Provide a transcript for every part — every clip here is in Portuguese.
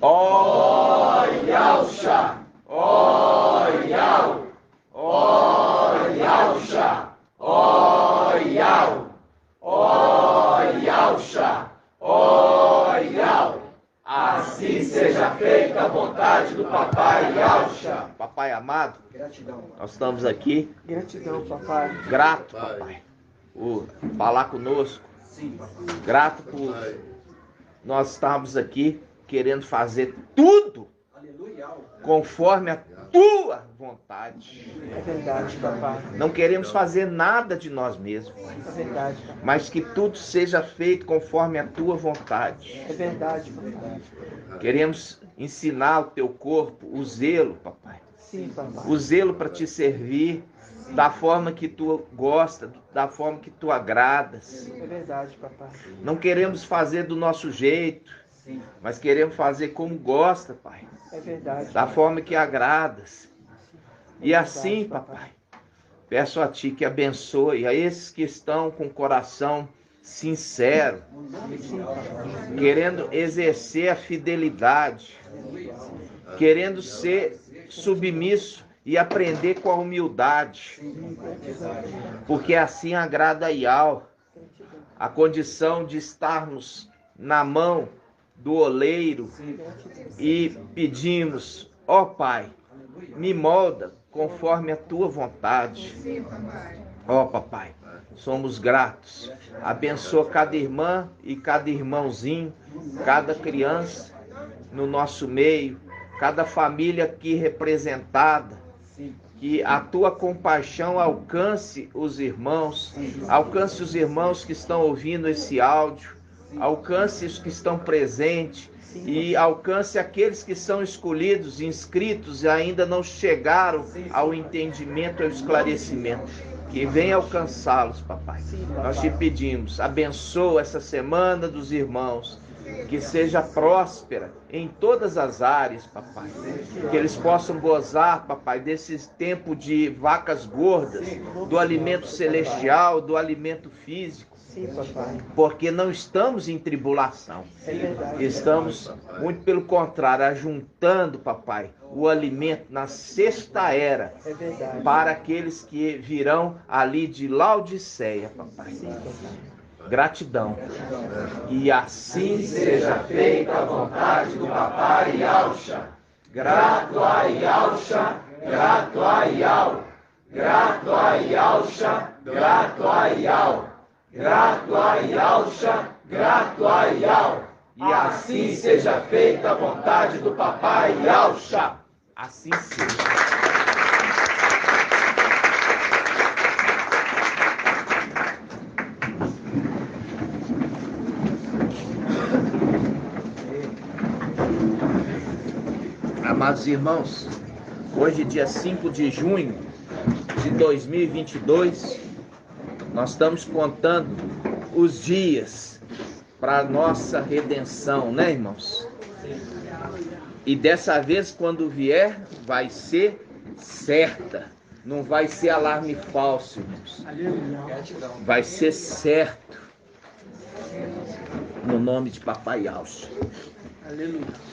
Ó Yahusha, ó Yahusha, ó Yahusha, ó Yahusha, ó Yahusha, ó Yahusha. Assim seja feita a vontade do Papai Yahusha. Papai amado, Gratidão. nós estamos aqui, Gratidão, papai. grato, papai, por falar conosco, Sim, papai. grato por nós estarmos aqui querendo fazer tudo Aleluia. conforme a tua vontade. É verdade, papai. Não queremos fazer nada de nós mesmos, É verdade, papai. mas que tudo seja feito conforme a tua vontade. É verdade, papai. Queremos ensinar o teu corpo o zelo, papai. Sim, papai. O zelo para te servir da forma que tu gosta, da forma que tu agradas. É verdade, papai. Não queremos fazer do nosso jeito, Sim. mas queremos fazer como gosta, pai. É verdade. Da forma que agradas. E assim, papai, peço a ti que abençoe a esses que estão com o coração sincero, querendo exercer a fidelidade, querendo ser submisso e aprender com a humildade, porque assim agrada a Yahweh, a condição de estarmos na mão do oleiro e pedimos, ó Pai, me molda conforme a tua vontade. Ó papai, somos gratos. Abençoa cada irmã e cada irmãozinho, cada criança no nosso meio, cada família aqui representada. Que a tua compaixão alcance os irmãos que estão ouvindo esse áudio, alcance os que estão presentes e alcance aqueles que são escolhidos, inscritos e ainda não chegaram ao entendimento, ao esclarecimento. Que venha alcançá-los, papai. Nós te pedimos, abençoa essa semana dos irmãos, que seja próspera em todas as áreas, papai. Que eles possam gozar, papai, desse tempo de vacas gordas, do alimento celestial, do alimento físico. Sim, papai. Porque não estamos em tribulação. É verdade. Estamos, muito pelo contrário, ajuntando, papai, o alimento na sexta era É verdade. para aqueles que virão ali de Laodiceia, papai. Sim, papai. Gratidão. E assim seja feita a vontade do Papai Yahusha. Grato a Yahusha, grato a Yahweh. Grato a Yahusha, grato a Yahweh. Grato a Yahusha, grato a Yahweh. E assim seja feita a vontade do Papai Yahusha. Assim seja. Amados irmãos, hoje dia 5 de junho de 2022, nós estamos contando os dias para a nossa redenção, né, irmãos? E dessa vez, quando vier, vai ser certa, não vai ser alarme falso, irmãos. Vai ser certo, no nome de Papai Yahusha. Aleluia.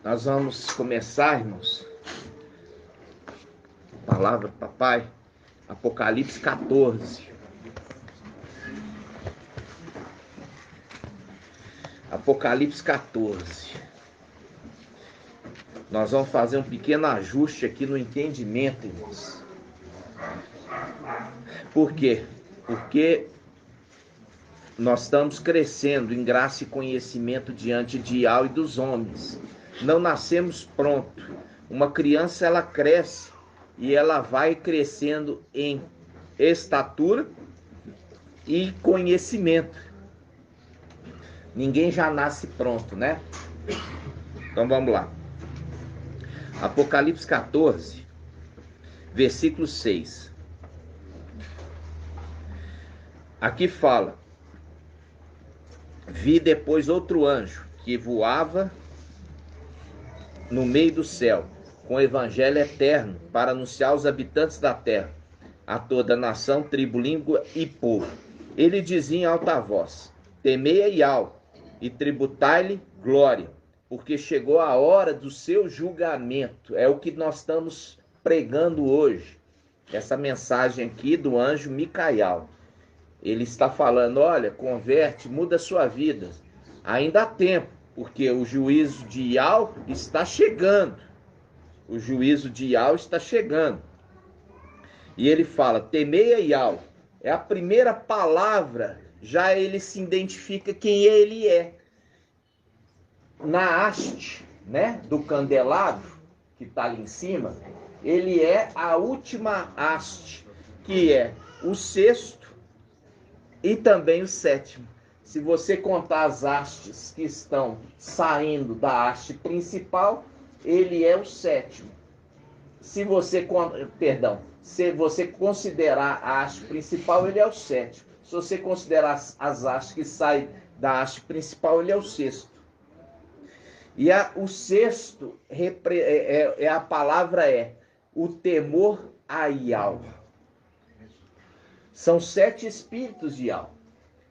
Nós vamos começar, irmãos, a palavra do papai, Apocalipse 14. Apocalipse 14. Nós vamos fazer um pequeno ajuste aqui no entendimento, irmãos. Por quê? Porque nós estamos crescendo em graça e conhecimento diante de Yahweh e dos homens. Não nascemos pronto. Uma criança, ela cresce e ela vai crescendo em estatura e conhecimento. Ninguém já nasce pronto, né? Então vamos lá. Apocalipse 14, versículo 6. Aqui fala: vi depois outro anjo que voava no meio do céu, com o evangelho eterno, para anunciar aos habitantes da terra, a toda nação, tribo, língua e povo. Ele dizia em alta voz: temei a Yahweh, e tributai-lhe glória, porque chegou a hora do seu julgamento. É o que nós estamos pregando hoje. Essa mensagem aqui do anjo Micael. Ele está falando, olha, converte, muda a sua vida. Ainda há tempo, porque o juízo de Iau está chegando. O juízo de Iau está chegando. E ele fala, temei a Iau. É a primeira palavra, já ele se identifica quem ele é. Na haste, né, do candelabro, que está ali em cima, ele é a última haste, que é o sexto e também o sétimo. Se você contar as hastes que estão saindo da haste principal, ele é o sétimo. Se você considerar a haste principal, ele é o sétimo. Se você considerar as hastes que saem da haste principal, ele é o sexto. E o sexto, a palavra é o temor a Iau. São 7 espíritos de Iau.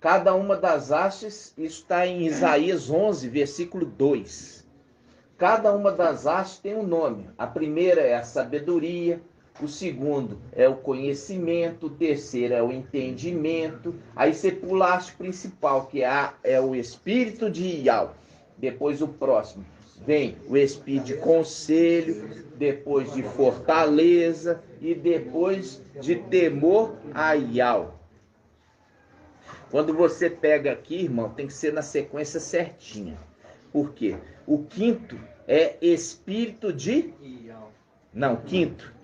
Cada uma das hastes está em Isaías 11, versículo 2. Cada uma das hastes tem um nome. A primeira é a sabedoria, o segundo é o conhecimento, o terceiro é o entendimento. Aí você pula a haste principal, que é o espírito de Iau. Depois o próximo vem o espírito de conselho, depois de fortaleza e depois de temor a Iau. Quando você pega aqui, irmão, tem que ser na sequência certinha. Por quê? O quinto é espírito de... Não, quinto.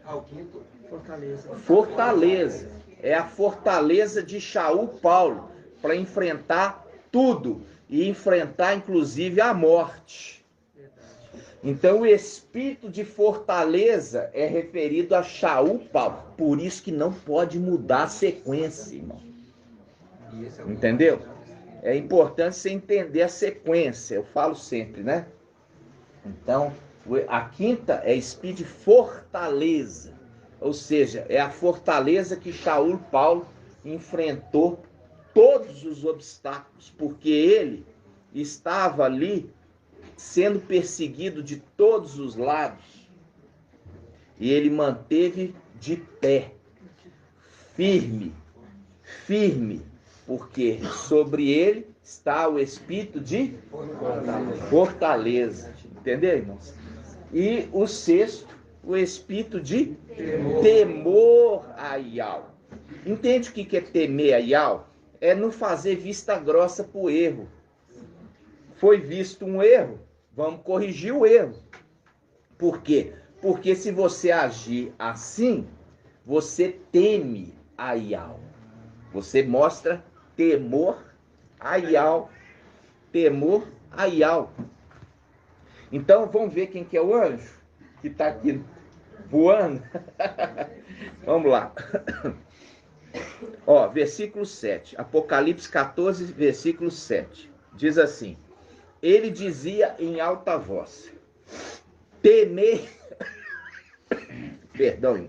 Fortaleza. É a fortaleza de Shaul Paulo para enfrentar tudo. E enfrentar, inclusive, a morte. Então, o espírito de fortaleza é referido a Shaul Paulo. Por isso que não pode mudar a sequência, irmão. Entendeu? É importante você entender a sequência. Eu falo sempre, né? Então, a quinta é espírito de fortaleza. Ou seja, é a fortaleza que Shaul Paulo enfrentou todos os obstáculos, porque ele estava ali sendo perseguido de todos os lados e ele manteve de pé, firme, porque sobre ele está o espírito de fortaleza, entendeu, irmãos? E o sexto, o espírito de temor a Iau. Entende o que é temer a Iau? É não fazer vista grossa para o erro. Foi visto um erro, vamos corrigir o erro. Por quê? Porque se você agir assim, você teme a Iau. Você mostra temor a Iau. Temor a Iau. Então, vamos ver quem que é o anjo que está aqui voando. Vamos lá. Ó, versículo 7. Apocalipse 14, versículo 7. Diz assim: ele dizia em alta voz: temei. Perdão.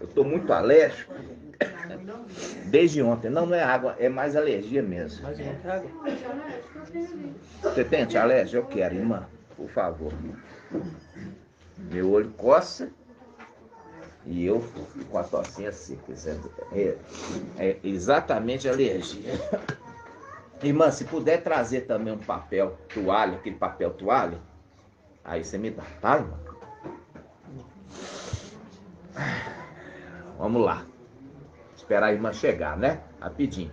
Eu estou muito alérgico. Desde ontem. Não é água, é mais alergia mesmo. Você tem antialérgico? Eu quero, irmã. Por favor. Meu olho coça e eu fico com a tocinha seca. É exatamente alergia. Irmã, se puder trazer também um papel toalha, aquele papel toalha, aí você me dá, tá, irmã? Vamos lá. Esperar a irmã chegar, né? Rapidinho.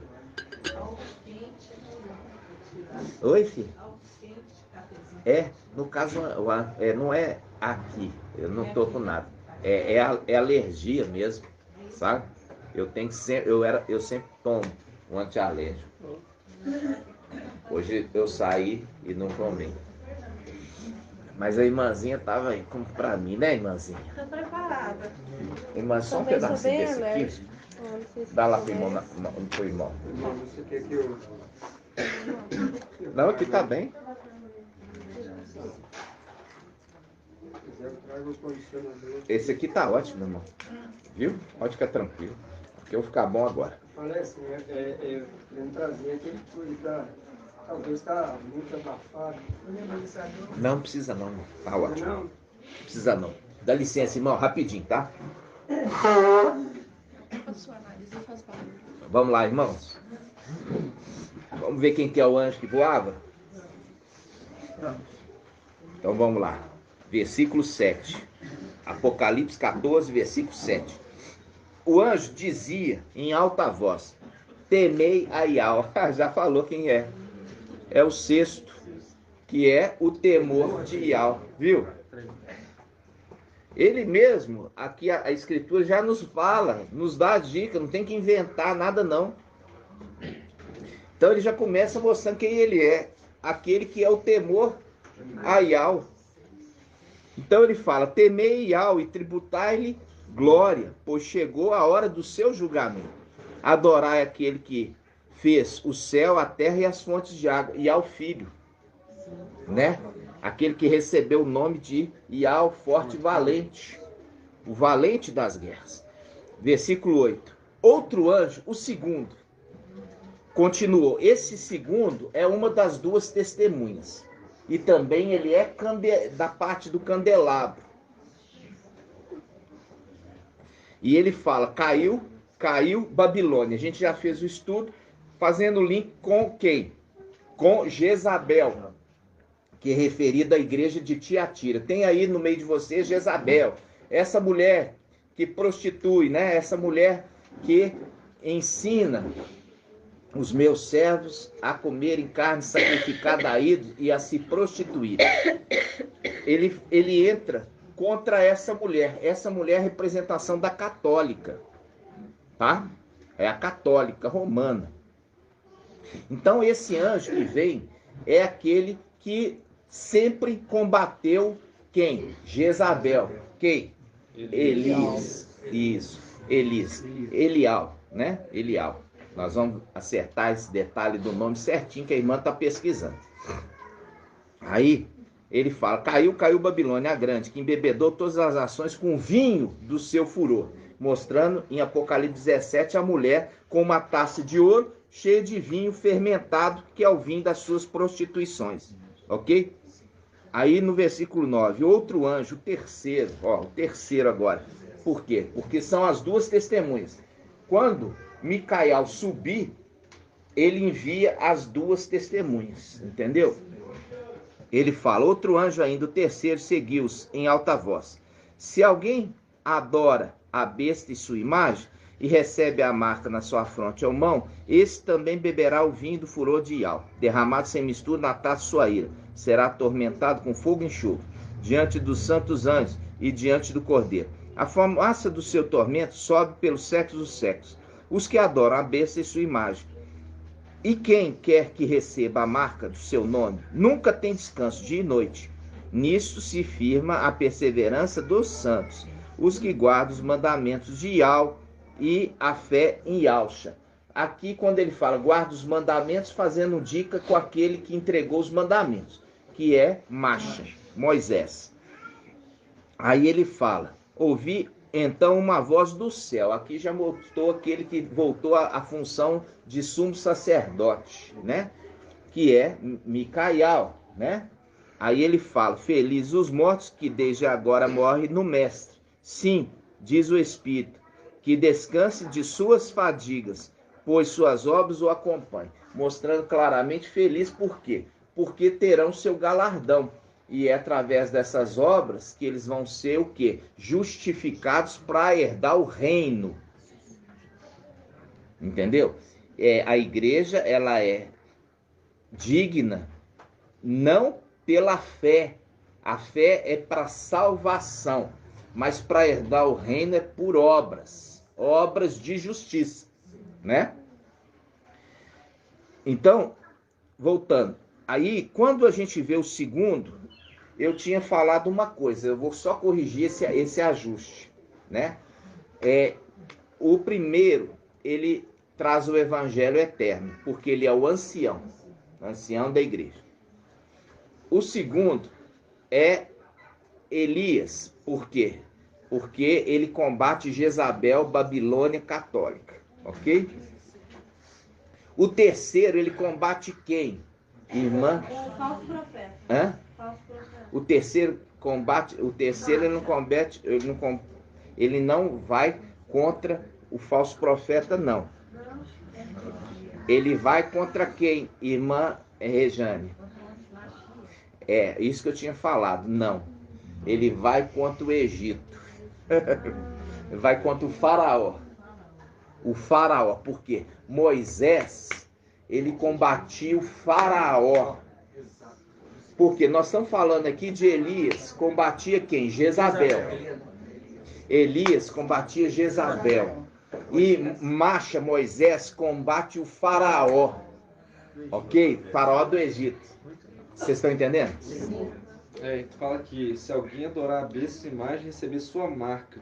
Oi, filho? É, no caso, não é aqui. Eu não tô com nada. É alergia mesmo, sabe? Eu tenho que sempre, eu sempre tomo um antialérgico. Hoje eu saí e não tomei. Mas a irmãzinha tava aí como pra mim, né, irmãzinha? Tô preparada. Irmã, só um pedacinho desse aqui. Dá lá pro irmão, pro irmão. Não, aqui tá bem. Esse aqui tá ótimo, irmão. Viu? Pode ficar tranquilo. Porque eu vou ficar bom agora. falei assim, querendo trazer aquele coisa da... Talvez está muito abafado. Não precisa não, tá ótimo. Não? Não precisa não. Dá licença, irmão, rapidinho, tá? Vamos lá, irmãos. Vamos ver quem que é o anjo que voava? Então vamos lá. Versículo 7. Apocalipse 14, versículo 7. O anjo dizia em alta voz: temei a Iau. Já falou quem é. É o sexto, que é o temor de Iau. Viu? Ele mesmo, aqui a Escritura já nos fala, nos dá a dica, não tem que inventar nada não. Então ele já começa mostrando quem ele é, aquele que é o temor a Iau. Então ele fala: temei Iau e tributai-lhe glória, pois chegou a hora do seu julgamento. Adorai aquele que fez o céu, a terra e as fontes de água, e ao filho, né? Aquele que recebeu o nome de Iau, forte e valente, o valente das guerras. Versículo 8. Outro anjo, o segundo, continuou. Esse segundo é uma das duas testemunhas. E também ele é da parte do candelabro. E ele fala: caiu Babilônia. A gente já fez o estudo, fazendo o link com quem? Com Jezabel, que é referida à igreja de Tiatira. Tem aí no meio de vocês Jezabel, essa mulher que prostitui, né? Essa mulher que ensina os meus servos a comerem carne sacrificada a ídolos e a se prostituir. Ele entra contra essa mulher. Essa mulher é a representação da católica, tá? É a católica romana. Então esse anjo que vem é aquele que sempre combateu quem? Jezabel. Quem? Elias. Isso. Elial, né? Elial. Nós vamos acertar esse detalhe do nome certinho que a irmã está pesquisando. Aí ele fala: caiu Babilônia a grande, que embebedou todas as nações com o vinho do seu furor. Mostrando em Apocalipse 17 a mulher com uma taça de ouro cheia de vinho fermentado, que é o vinho das suas prostituições. Ok? Aí no versículo 9, outro anjo, o terceiro agora. Por quê? Porque são as duas testemunhas. Quando Micael subir, ele envia as duas testemunhas, entendeu? Ele fala: outro anjo ainda, o terceiro, seguiu-os em alta voz: se alguém adora a besta e sua imagem, e recebe a marca na sua fronte ou mão, esse também beberá o vinho do furor de Iau, derramado sem mistura na taça de sua ira. Será atormentado com fogo e enxofre, diante dos santos anjos e diante do Cordeiro. A fumaça do seu tormento sobe pelos séculos dos séculos. Os que adoram a besta e sua imagem. E quem quer que receba a marca do seu nome, nunca tem descanso dia e noite. Nisto se firma a perseverança dos santos, os que guardam os mandamentos de Iau e a fé em Yahshua. Aqui, quando ele fala guarda os mandamentos, fazendo dica com aquele que entregou os mandamentos, que é Masha, Moisés. Aí ele fala: ouvi então uma voz do céu. Aqui já mostrou aquele que voltou à função de sumo sacerdote, né? Que é Micael, né? Aí ele fala: felizes os mortos que desde agora morrem no mestre. Sim, diz o Espírito, que descanse de suas fadigas, pois suas obras o acompanhem. Mostrando claramente feliz, por quê? Porque terão seu galardão. E é através dessas obras que eles vão ser o quê? Justificados para herdar o reino. Entendeu? A igreja, ela é digna não pela fé. A fé é para salvação. Mas para herdar o reino é por obras. Obras de justiça, né? Então, voltando. Aí, quando a gente vê o segundo, eu tinha falado uma coisa, eu vou só corrigir esse ajuste, né? O primeiro, ele traz o evangelho eterno, porque ele é o ancião da igreja. O segundo é Elias, por quê? Porque ele combate Jezabel, Babilônia católica, ok? O terceiro, ele combate quem? Irmã? O falso profeta. Hã? Falso profeta. O terceiro combate, ele não combate, ele não vai contra o falso profeta, não. Ele vai contra quem, irmã Rejane? É, isso que eu tinha falado. Não. Ele vai contra o Egito. Vai contra o faraó. O faraó. Por quê? Moisés, ele combatia o faraó. Porque nós estamos falando aqui de Elias. Combatia quem? Jezabel. Elias combatia Jezabel. E Moisés combate o faraó. Ok? Faraó do Egito. Vocês estão entendendo? É, tu fala que se alguém adorar a besta e imagem, receber sua marca.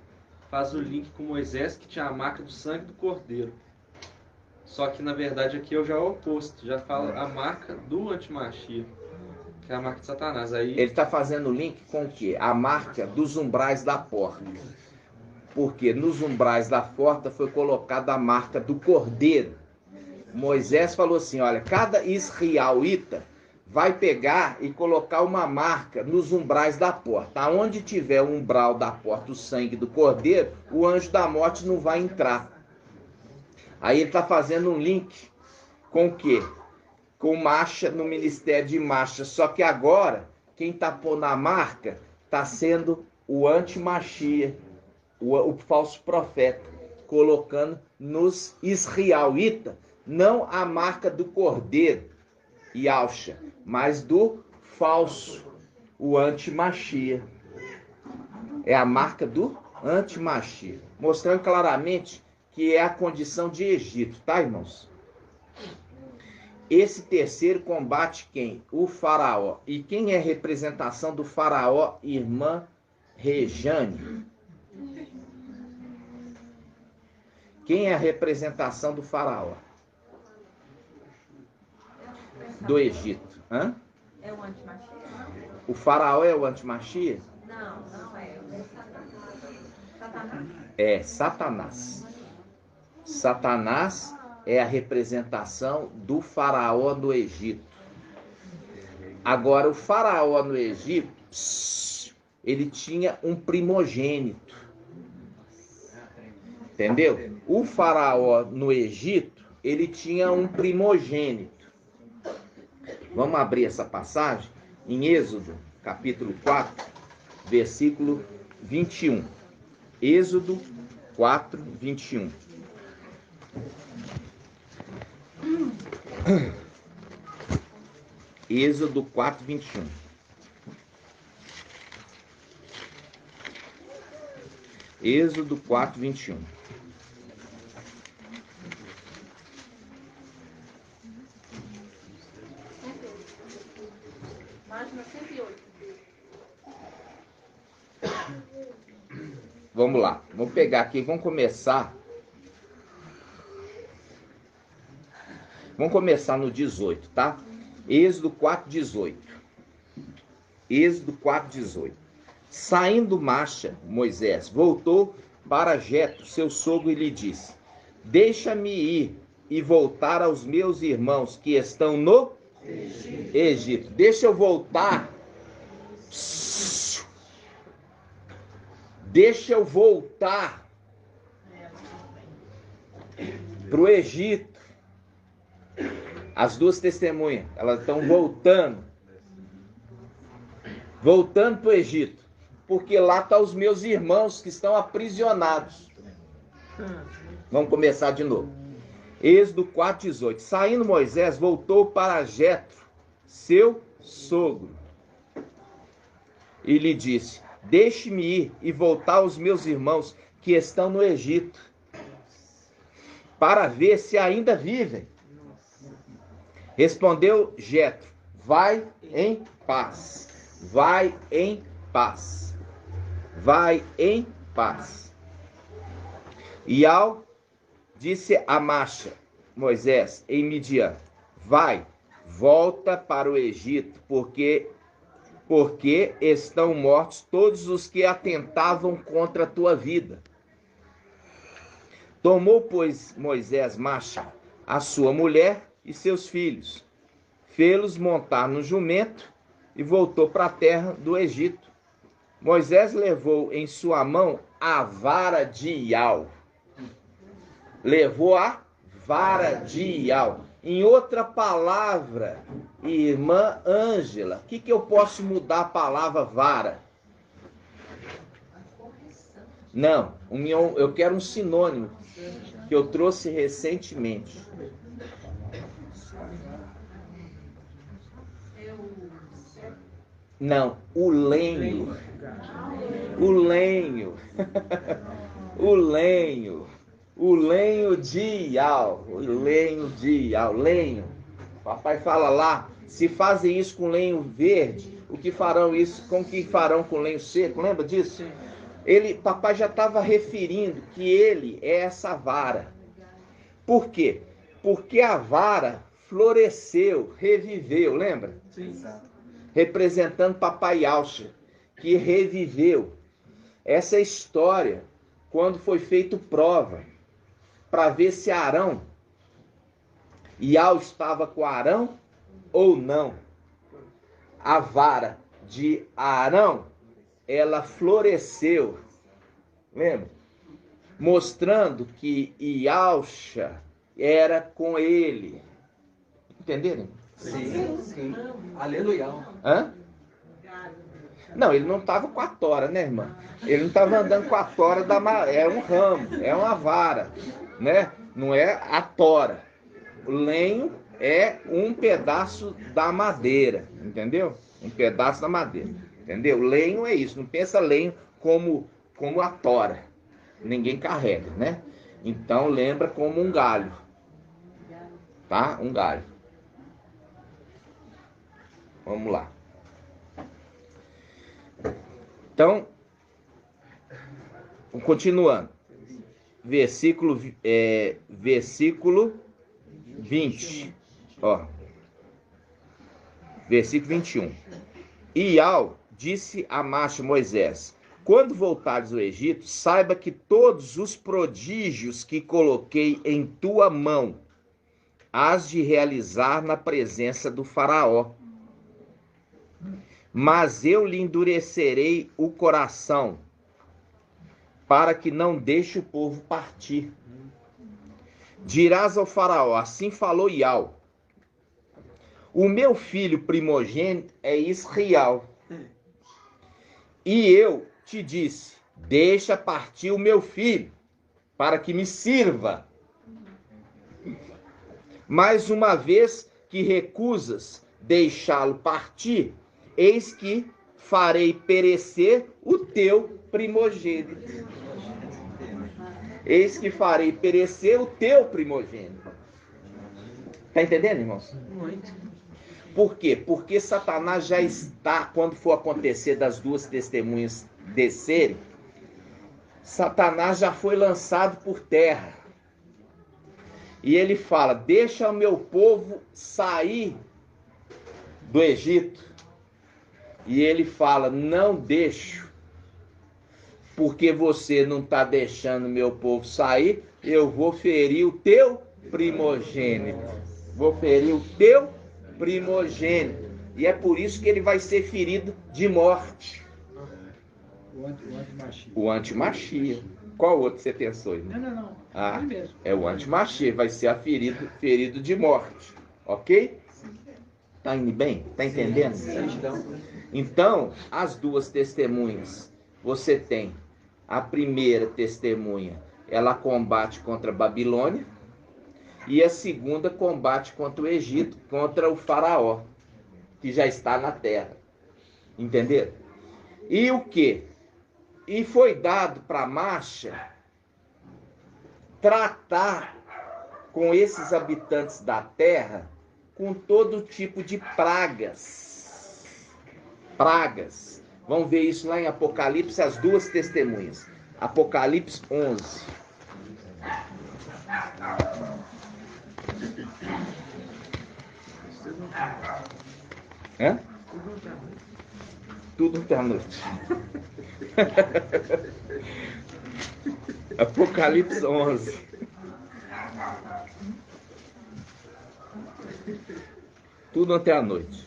Faz o link com Moisés, que tinha a marca do sangue do cordeiro. Só que na verdade aqui eu já é o oposto. Já fala a marca do antimachia, que é a marca de Satanás. Aí Ele está fazendo o link com o quê? A marca dos umbrais da porta. Porque nos umbrais da porta foi colocada a marca do cordeiro. Moisés falou assim, olha, cada israelita vai pegar e colocar uma marca nos umbrais da porta. Aonde tiver o umbral da porta, o sangue do cordeiro, o anjo da morte não vai entrar. Aí ele está fazendo um link com o quê? Com marcha no ministério de marcha. Só que agora, quem está pondo a marca está sendo o antimachia, o falso profeta, colocando nos israelitas, não a marca do cordeiro, Yahshua, mas do falso, o antimachia. É a marca do antimachia, mostrando claramente que é a condição de Egito, tá, irmãos? Esse terceiro combate quem? O faraó. E quem é representação do faraó? Irmã Rejane. Quem é a representação do faraó? Do Egito. Hã? É o antimachia? O faraó é o antimachia? Não, não é. É Satanás. É Satanás. Satanás é a representação do faraó no Egito. Agora, o faraó no Egito, ele tinha um primogênito. Entendeu? O faraó no Egito, ele tinha um primogênito. Vamos abrir essa passagem em Êxodo, capítulo 4, versículo 21. Êxodo 4, 21. Êxodo 4, 21. Êxodo 4, 21. Página 108. Vamos lá, vamos pegar aqui, vamos começar. Vamos começar no 18, tá? Êxodo 4, 18. Êxodo 4, 18. Saindo marcha, Moisés voltou para Jetro, seu sogro, e lhe disse: deixa-me ir e voltar aos meus irmãos que estão no Egito. Deixa eu voltar. Deixa eu voltar para o Egito. As duas testemunhas, elas estão voltando para o Egito, porque lá estão os meus irmãos que estão aprisionados. Vamos começar de novo. Êxodo 4:18. Saindo Moisés, voltou para Jetro, seu sogro, e lhe disse: deixe-me ir e voltar aos meus irmãos que estão no Egito, para ver se ainda vivem. Respondeu Jetro: vai em paz. Vai em paz. Vai em paz. E disse a marcha Moisés em Midian: vai, volta para o Egito, porque estão mortos todos os que atentavam contra a tua vida. Tomou, pois, Moisés marcha a sua mulher e seus filhos, fê-los montar no jumento e voltou para a terra do Egito. Moisés levou em sua mão a vara de Iau. Levou a vara de Iau. Em outra palavra, irmã Ângela, o que eu posso mudar a palavra vara? Não, eu quero um sinônimo que eu trouxe recentemente. Não, o lenho. O lenho. O lenho. O lenho de Iau. O lenho de Iau. Lenho. Papai fala lá, se fazem isso com lenho verde, o que farão isso? Com que farão com lenho seco? Lembra disso? Papai já estava referindo que ele é essa vara. Por quê? Porque a vara floresceu, reviveu, lembra? Sim. Representando Papai Yahshua, que reviveu. Essa história, quando foi feito prova, para ver se Arão, Yahweh estava com Arão ou não. A vara de Arão, ela floresceu, lembra? Mostrando que Yahshua era com ele. Entenderam? Sim. Aleluia. Hã? Não, ele não estava com a tora, né, irmã? Ele não estava andando com a tora é um ramo, é uma vara, né? Não é a tora. O lenho é um pedaço da madeira, entendeu? Um pedaço da madeira, entendeu? Lenho é isso, não pensa lenho como a tora. Ninguém carrega, né? Então lembra como um galho, tá? Um galho. Vamos lá. Então, continuando. Versículo 20. Ó. Versículo 21. Iau disse a Macha Moisés: quando voltares ao Egito, saiba que todos os prodígios que coloquei em tua mão hás de realizar na presença do faraó. Mas eu lhe endurecerei o coração, para que não deixe o povo partir. Dirás ao faraó, assim falou Iau: o meu filho primogênito é Israel. E eu te disse, deixa partir o meu filho, para que me sirva. Mas uma vez que recusas deixá-lo partir, eis que farei perecer o teu primogênito. Eis que farei perecer o teu primogênito. Está entendendo, irmãos? Muito. Por quê? Porque Satanás já está, quando for acontecer das duas testemunhas descerem, Satanás já foi lançado por terra. E ele fala, deixa o meu povo sair do Egito. E ele fala, não deixo, porque você não está deixando meu povo sair, eu vou ferir o teu primogênito. Vou ferir o teu primogênito. E é por isso que ele vai ser ferido de morte. O antimachia. Qual outro você pensou, irmão? Não. Ah, Ele mesmo. é o antimachia, vai ser ferido de morte. Ok? Tá indo bem? Tá entendendo? Então, as duas testemunhas, você tem a primeira testemunha, ela combate contra a Babilônia, e a segunda combate contra o Egito, contra o faraó, que já está na terra. Entenderam? E o quê? E foi dado para Macha tratar com esses habitantes da terra com todo tipo de pragas. Pragas. Vamos ver isso lá em Apocalipse, as duas testemunhas. Apocalipse 11. Hã? Tudo ontem à noite. Apocalipse 11. tudo ontem à noite.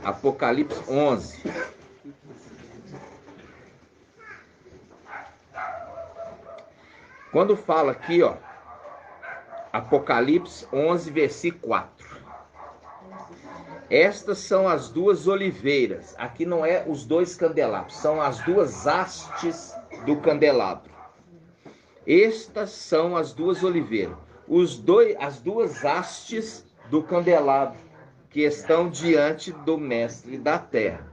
Apocalipse 11. Quando fala aqui, ó, Apocalipse 11, versículo 4. Estas são as duas oliveiras. Aqui não é os dois candelabros, são as duas hastes do candelabro. Estas são as duas oliveiras. As duas hastes do candelabro que estão diante do mestre da terra.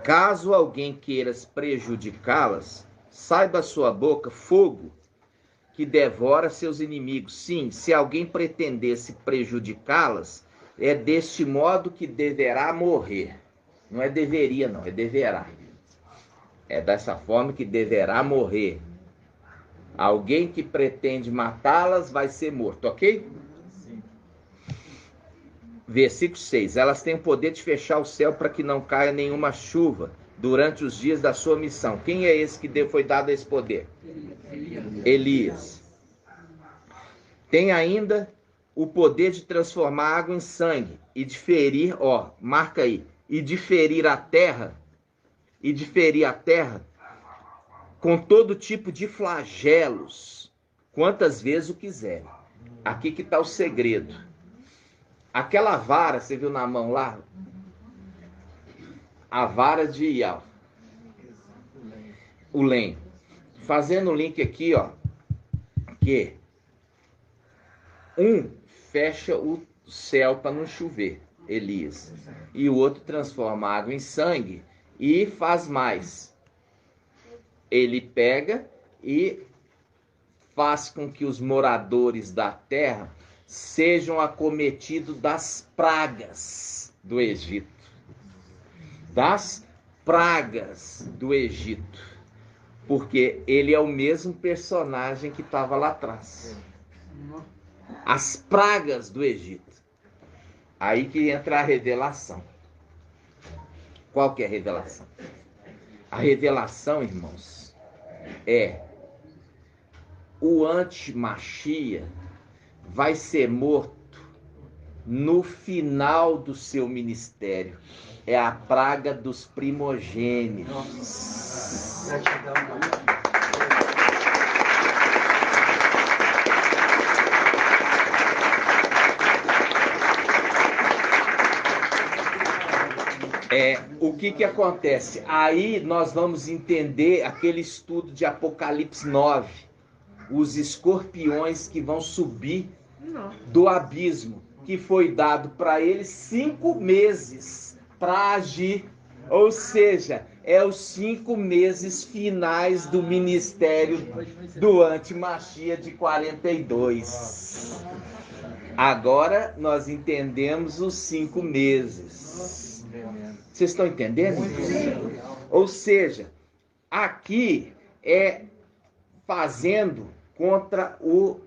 Caso alguém queira prejudicá-las, sai da sua boca fogo que devora seus inimigos. Sim, se alguém pretendesse prejudicá-las, é deste modo que deverá morrer. Não é deveria, não, é deverá. É dessa forma que deverá morrer. Alguém que pretende matá-las vai ser morto, ok? Sim. Versículo 6. Elas têm o poder de fechar o céu para que não caia nenhuma chuva durante os dias da sua missão. Quem é esse que foi dado esse poder? Elias. Tem ainda o poder de transformar água em sangue e de ferir, ó, marca aí, e de ferir a terra, com todo tipo de flagelos, quantas vezes o quiserem. Aqui que está o segredo. Aquela vara, você viu na mão lá? A vara de Ial. O lenho. Fazendo o link aqui, ó, que um fecha o céu para não chover, Elias, e o outro transforma a água em sangue e faz mais. Ele pega e faz com que os moradores da terra sejam acometidos das pragas do Egito. Das pragas do Egito. Porque ele é o mesmo personagem que estava lá atrás. As pragas do Egito. Aí que entra a revelação. Qual que é a revelação? A revelação, irmãos, é o anti-Machia vai ser morto no final do seu ministério. É a praga dos primogênitos. O que acontece? Aí nós vamos entender aquele estudo de Apocalipse 9. Os escorpiões que vão subir do abismo, que foi dado para eles 5 meses para agir. Ou seja, é os 5 meses finais do ministério do anti-Machia de 42. Agora nós entendemos os 5 meses. Vocês estão entendendo? Ou seja, aqui é fazendo contra o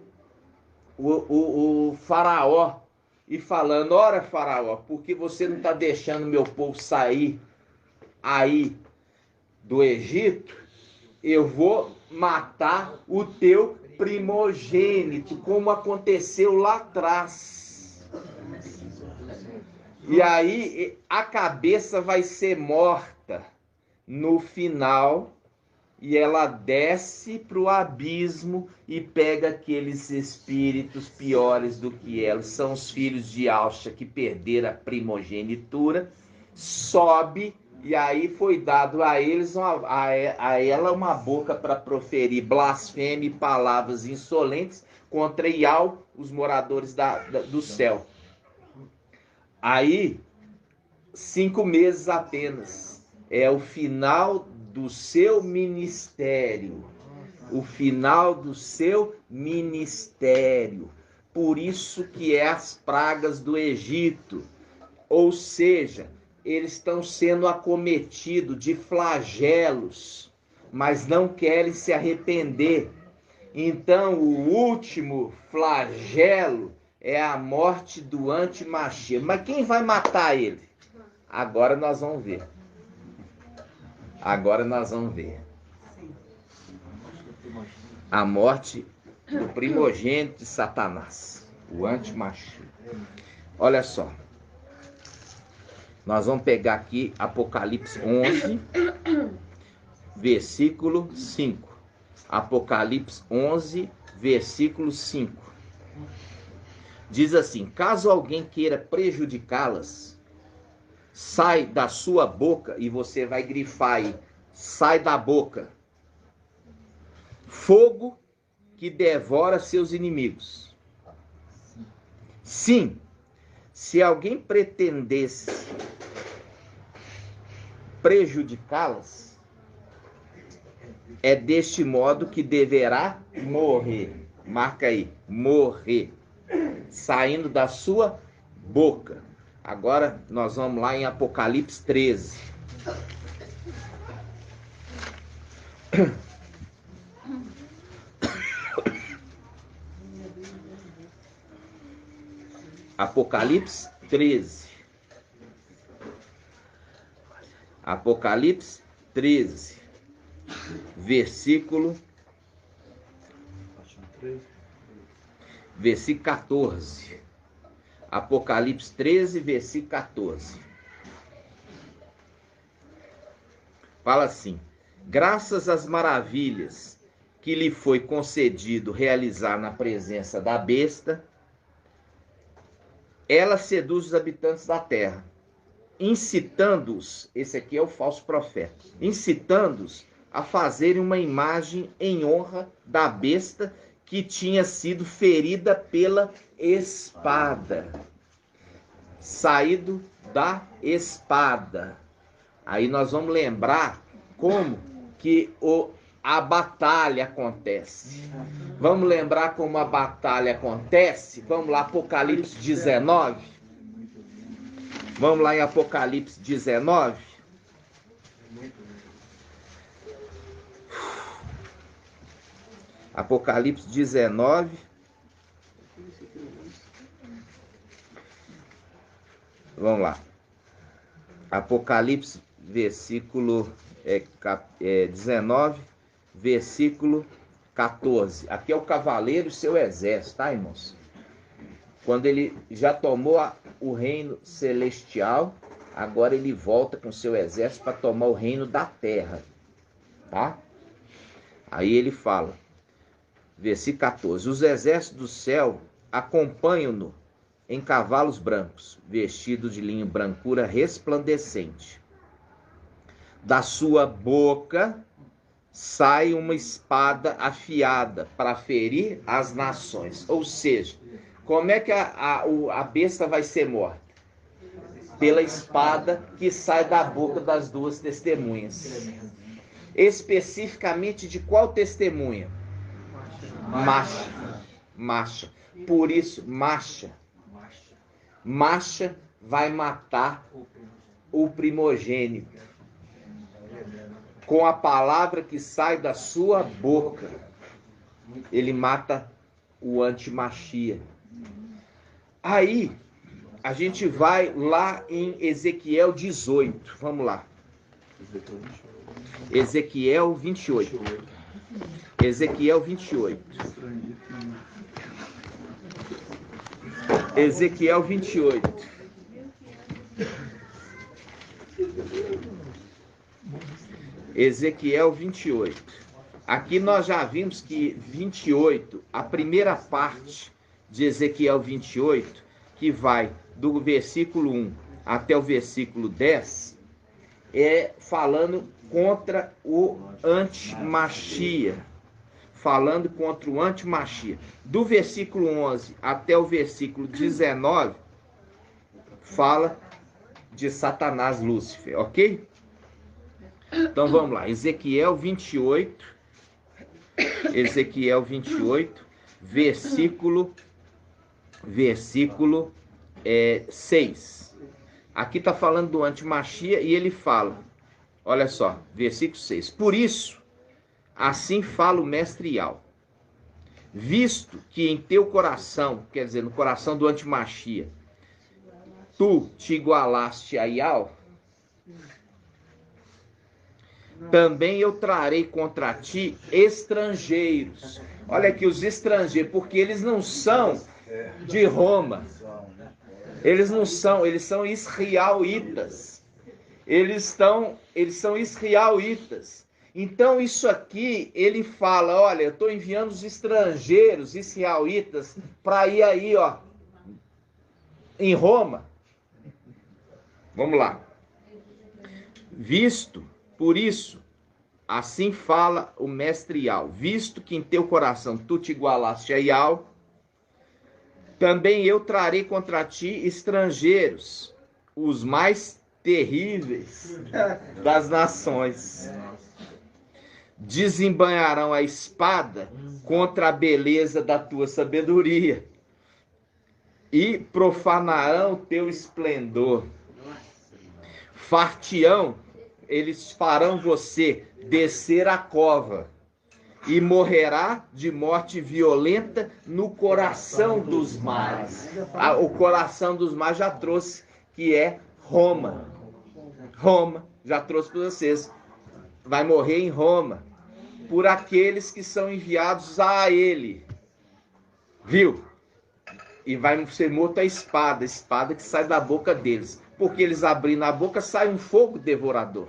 faraó e falando: ora, faraó, porque você não está deixando meu povo sair aí do Egito, eu vou matar o teu primogênito, como aconteceu lá atrás. E aí a cabeça vai ser morta no final e ela desce para o abismo e pega aqueles espíritos piores do que ela. São os filhos de Alcha que perderam a primogenitura, sobe e aí foi dado a eles, a ela uma boca para proferir blasfêmia e palavras insolentes contra Ial, os moradores do céu. Aí, 5 meses apenas, é o final do seu ministério. O final do seu ministério. Por isso que é as pragas do Egito. Ou seja, eles estão sendo acometidos de flagelos, mas não querem se arrepender. Então, o último flagelo é a morte do anti-Machia. Mas quem vai matar ele? Agora nós vamos ver. Agora nós vamos ver. A morte do primogênito de Satanás. O antimachia. Olha só. Nós vamos pegar aqui Apocalipse 11, versículo 5. Apocalipse 11, versículo 5. Diz assim: caso alguém queira prejudicá-las, sai da sua boca, e você vai grifar aí, sai da boca, fogo que devora seus inimigos. Sim, se alguém pretendesse prejudicá-las, é deste modo que deverá morrer. Marca aí, morrer, saindo da sua boca. Agora nós vamos lá em Apocalipse 13. Apocalipse 13. Apocalipse 13. Versículo 14. Apocalipse 13, versículo 14. Fala assim: graças às maravilhas que lhe foi concedido realizar na presença da besta, ela seduz os habitantes da terra, incitando-os, esse aqui é o falso profeta, incitando-os a fazerem uma imagem em honra da besta que tinha sido ferida pela espada. Saído da espada. Aí nós vamos lembrar como que a batalha acontece. Vamos lembrar como a batalha acontece? Vamos lá, Apocalipse 19. Vamos lá em Apocalipse 19. Apocalipse 19. Vamos lá. Apocalipse, versículo 19, versículo 14. Aqui é o cavaleiro e seu exército, tá, irmãos? Quando ele já tomou o reino celestial, agora ele volta com seu exército para tomar o reino da terra, tá? Aí ele fala, versículo 14: os exércitos do céu acompanham-no em cavalos brancos, vestidos de linho brancura resplandecente. Da sua boca sai uma espada afiada para ferir as nações. Ou seja, como é que a besta vai ser morta? Pela espada que sai da boca das duas testemunhas. Especificamente de qual testemunha? Macha. Por isso, Macha vai matar o primogênito. Com a palavra que sai da sua boca, ele mata o antimachia. Aí, a gente vai lá em Ezequiel 18. Vamos lá. Ezequiel 28. Ezequiel 28. Ezequiel 28. Ezequiel 28. Aqui nós já vimos que 28, a primeira parte de Ezequiel 28, que vai do versículo 1 até o versículo 10, é falando contra o antimachia. Falando contra o antimachia. Do versículo 11 até o versículo 19, fala de Satanás Lúcifer, ok? Então vamos lá, Ezequiel 28, versículo 6. Aqui está falando do antimachia e ele fala, olha só, versículo 6. Por isso, assim fala o mestre Ial, visto que em teu coração, quer dizer, no coração do antimachia, tu te igualaste a Ial, também eu trarei contra ti estrangeiros. Olha aqui, os estrangeiros, porque eles não são de Roma. Eles não são, eles são israelitas. Eles são israelitas. Então isso aqui, ele fala, olha, eu estou enviando os estrangeiros israelitas para ir aí, ó, em Roma. Vamos lá. Visto, por isso, assim fala o mestre Ial, visto que em teu coração tu te igualaste a Ial, também eu trarei contra ti estrangeiros, os mais terríveis das nações. Desembanharão a espada contra a beleza da tua sabedoria e profanarão teu esplendor. Fartião, eles farão você descer a cova e morrerá de morte violenta no coração dos mares. O coração dos mares já trouxe, que é Roma. Roma, já trouxe para vocês. Vai morrer em Roma por aqueles que são enviados a ele. Viu? E vai ser morto a espada que sai da boca deles. Porque eles abrindo a boca, sai um fogo devorador.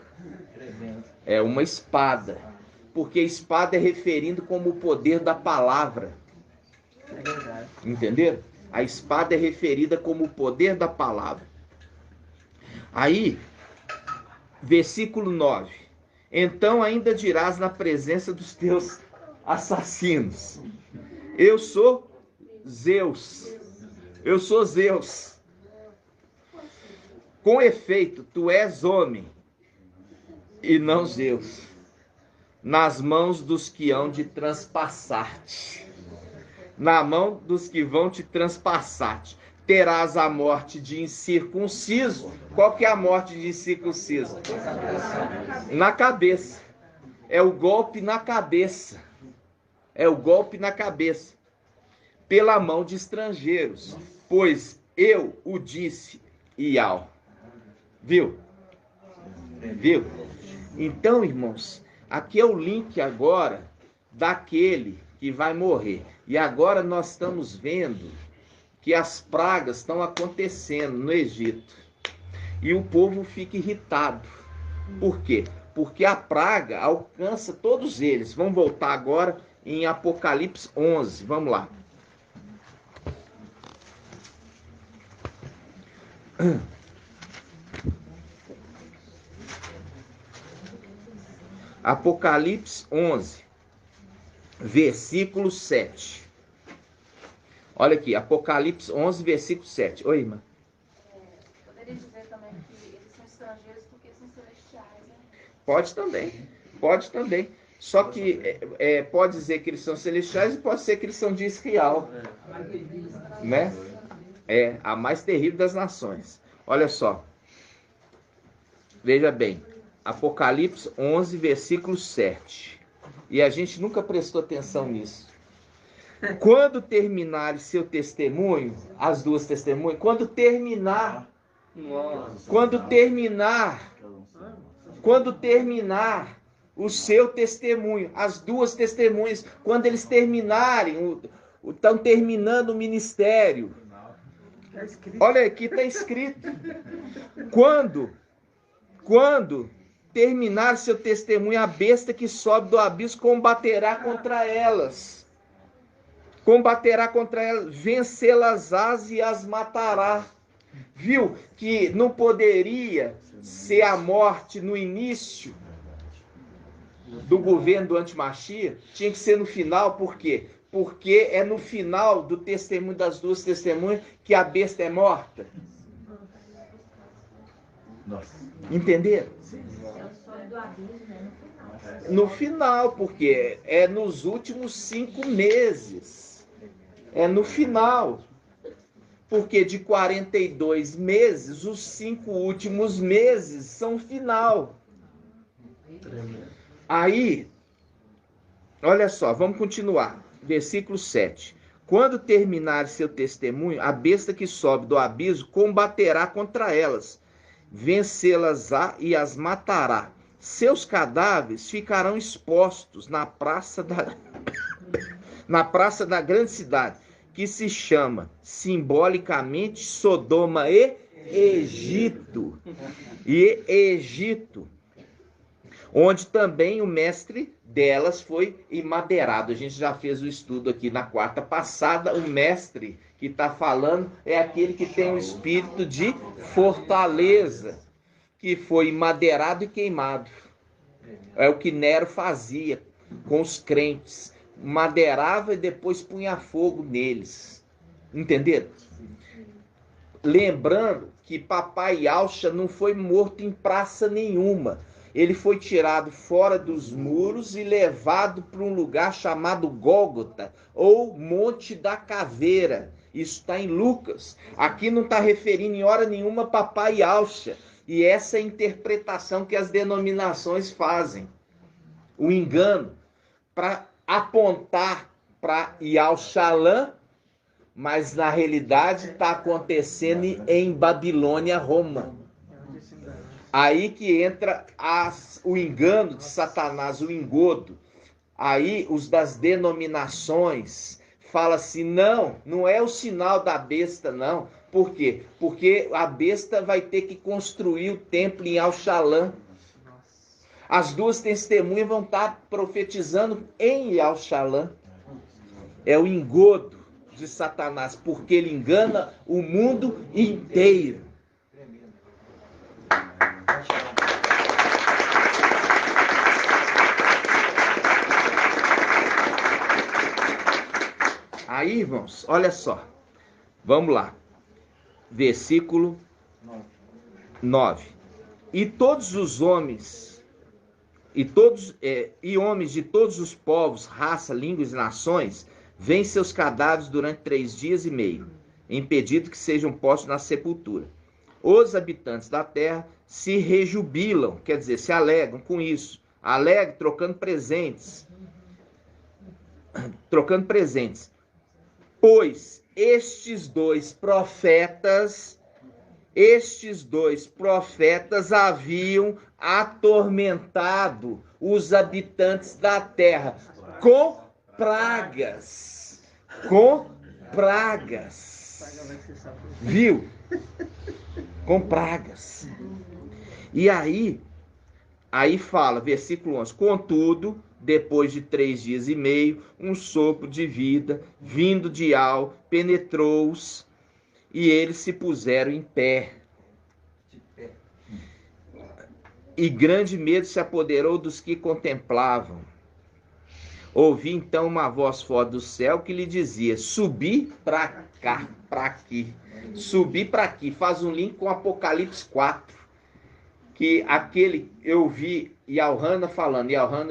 É uma espada. Porque espada é referindo como o poder da palavra. É verdade. Entenderam? A espada é referida como o poder da palavra. Aí, versículo 9. Então ainda dirás na presença dos teus assassinos: eu sou Zeus. Eu sou Zeus. Com efeito, tu és homem e não Zeus, nas mãos dos que hão de transpassar-te. Na mão dos que vão te transpassar-te. Terás a morte de incircunciso. Qual que é a morte de incircunciso? Na cabeça. É o golpe na cabeça. É o golpe na cabeça. Pela mão de estrangeiros. Pois eu o disse, Ial. Viu? Viu? Então, irmãos, aqui é o link agora daquele que vai morrer. E agora nós estamos vendo que as pragas estão acontecendo no Egito. E o povo fica irritado. Por quê? Porque a praga alcança todos eles. Vamos voltar agora em Apocalipse 11. Vamos lá. Apocalipse 11, versículo 7. Olha aqui, Apocalipse 11, versículo 7. Oi, irmã. Poderia dizer também que eles são estrangeiros porque são celestiais, né? Pode também, pode também. Só que pode dizer que eles são celestiais e pode ser que eles são de Israel. Né? É a mais terrível das nações. Olha só. Veja bem. Apocalipse 11, versículo 7. E a gente nunca prestou atenção nisso. Quando terminar seu testemunho, as duas testemunhas, quando terminar o seu testemunho, as duas testemunhas, quando eles terminarem, estão terminando o ministério. Olha aqui, está escrito. Quando terminar seu testemunho, a besta que sobe do abismo combaterá contra elas. Combaterá contra elas, vencê-las-ás e as matará. Viu que não poderia ser a morte no início do governo do Antimachia? Tinha que ser no final, por quê? Porque é no final do testemunho das duas testemunhas que a besta é morta. Entenderam? No final, porque é nos últimos 5 meses. É no final. Porque de 42 meses, os 5 últimos meses são final. Aí, olha só, vamos continuar. Versículo 7. Quando terminar seu testemunho, a besta que sobe do abismo combaterá contra elas, vencê-las-á e as matará. Seus cadáveres ficarão expostos na praça da grande cidade, que se chama simbolicamente Sodoma e Egito. E Egito, onde também o mestre delas foi emadeirado. A gente já fez o estudo aqui na quarta passada. O mestre que está falando é aquele que tem o espírito de fortaleza, que foi emadeirado e queimado. É o que Nero fazia com os crentes. Madeirava e depois punha fogo neles. Entenderam? Lembrando que Papai Alcha não foi morto em praça nenhuma. Ele foi tirado fora dos muros e levado para um lugar chamado Gólgota, ou Monte da Caveira. Isso está em Lucas. Aqui não está referindo em hora nenhuma Papai Alcha. E essa é a interpretação que as denominações fazem. O engano para apontar para Yalxalã, mas na realidade está acontecendo em Babilônia, Roma. Aí que entra o engano de Satanás, o engodo. Aí os das denominações falam assim, não é o sinal da besta, não. Por quê? Porque a besta vai ter que construir o templo em Yalxalã. As duas testemunhas vão estar profetizando em Yalxalã. É o engodo de Satanás, porque ele engana o mundo inteiro. Aí, irmãos, olha só. Vamos lá. Versículo 9. E todos os homens, e homens de todos os povos, raça, línguas e nações, veem seus cadáveres durante 3 dias e meio, impedido que sejam postos na sepultura. Os habitantes da terra se rejubilam, quer dizer, se alegram com isso. Alegram trocando presentes. Pois estes dois profetas haviam atormentado os habitantes da terra com pragas. Viu? Com pragas. E aí fala, versículo 11, contudo, depois de 3 dias e meio, um sopro de vida, vindo de Al, penetrou-os, e eles se puseram em pé. E grande medo se apoderou dos que contemplavam. Ouvi então uma voz fora do céu que lhe dizia, subi para cá, para aqui. Subir para aqui, faz um link com Apocalipse 4. Que aquele, eu vi Yalhana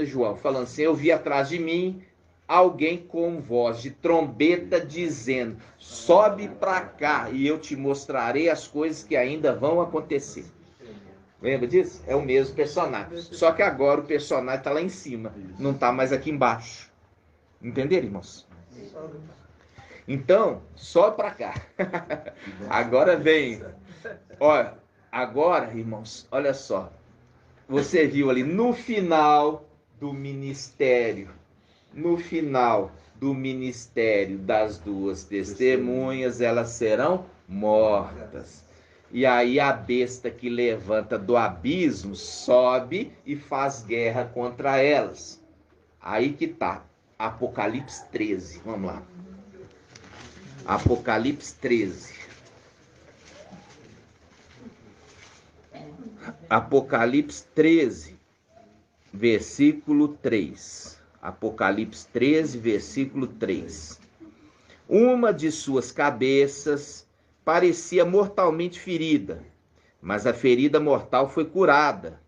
e João falando assim, eu vi atrás de mim alguém com voz de trombeta dizendo, sobe para cá e eu te mostrarei as coisas que ainda vão acontecer. Lembra disso? É o mesmo personagem. Só que agora o personagem está lá em cima, não está mais aqui embaixo. Entenderam, irmãos? Então, só para cá. Agora vem. Olha, agora, irmãos, olha só. Você viu ali no final do ministério, das duas testemunhas, elas serão mortas. E aí a besta que levanta do abismo sobe e faz guerra contra elas. Aí que tá. Apocalipse 13. Vamos lá. Apocalipse 13. Apocalipse 13, versículo 3. Apocalipse 13, versículo 3. Uma de suas cabeças parecia mortalmente ferida, mas a ferida mortal foi curada.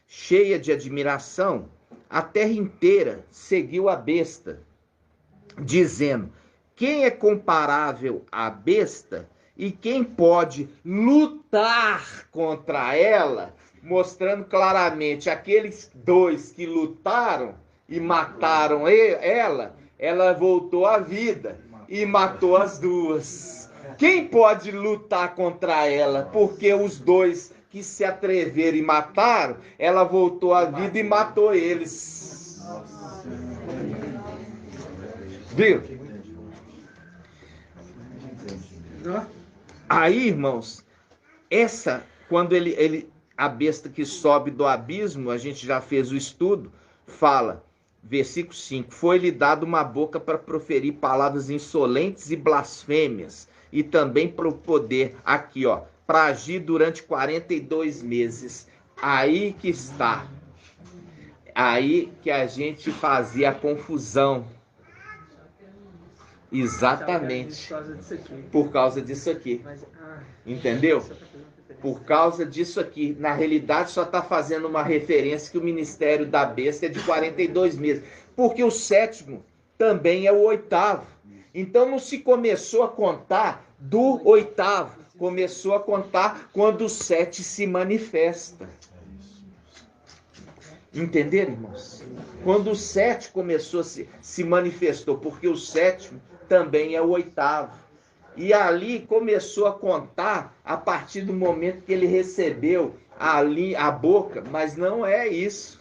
Cheia de admiração, a terra inteira seguiu a besta, dizendo, quem é comparável à besta e quem pode lutar contra ela? Mostrando claramente aqueles dois que lutaram e mataram ela voltou à vida e matou as duas. Quem pode lutar contra ela? Porque os dois que se atreveram e mataram, ela voltou à vida e matou eles. Viu? Aí, irmãos, quando a besta que sobe do abismo, a gente já fez o estudo, fala, versículo 5, foi-lhe dado uma boca para proferir palavras insolentes e blasfêmias, e também para o poder, aqui ó, para agir durante 42 meses. Aí que está. Aí que a gente fazia a confusão. Exatamente. Por causa disso aqui. Entendeu? Por causa disso aqui. Na realidade, só está fazendo uma referência que o ministério da besta é de 42 meses. Porque o sétimo também é o oitavo. Então não se começou a contar do oitavo. Começou a contar quando o 7 se manifesta. Entenderam, irmãos? Quando o 7 começou, se manifestou, porque o sétimo também é o oitavo. E ali começou a contar a partir do momento que ele recebeu a boca, mas não é isso.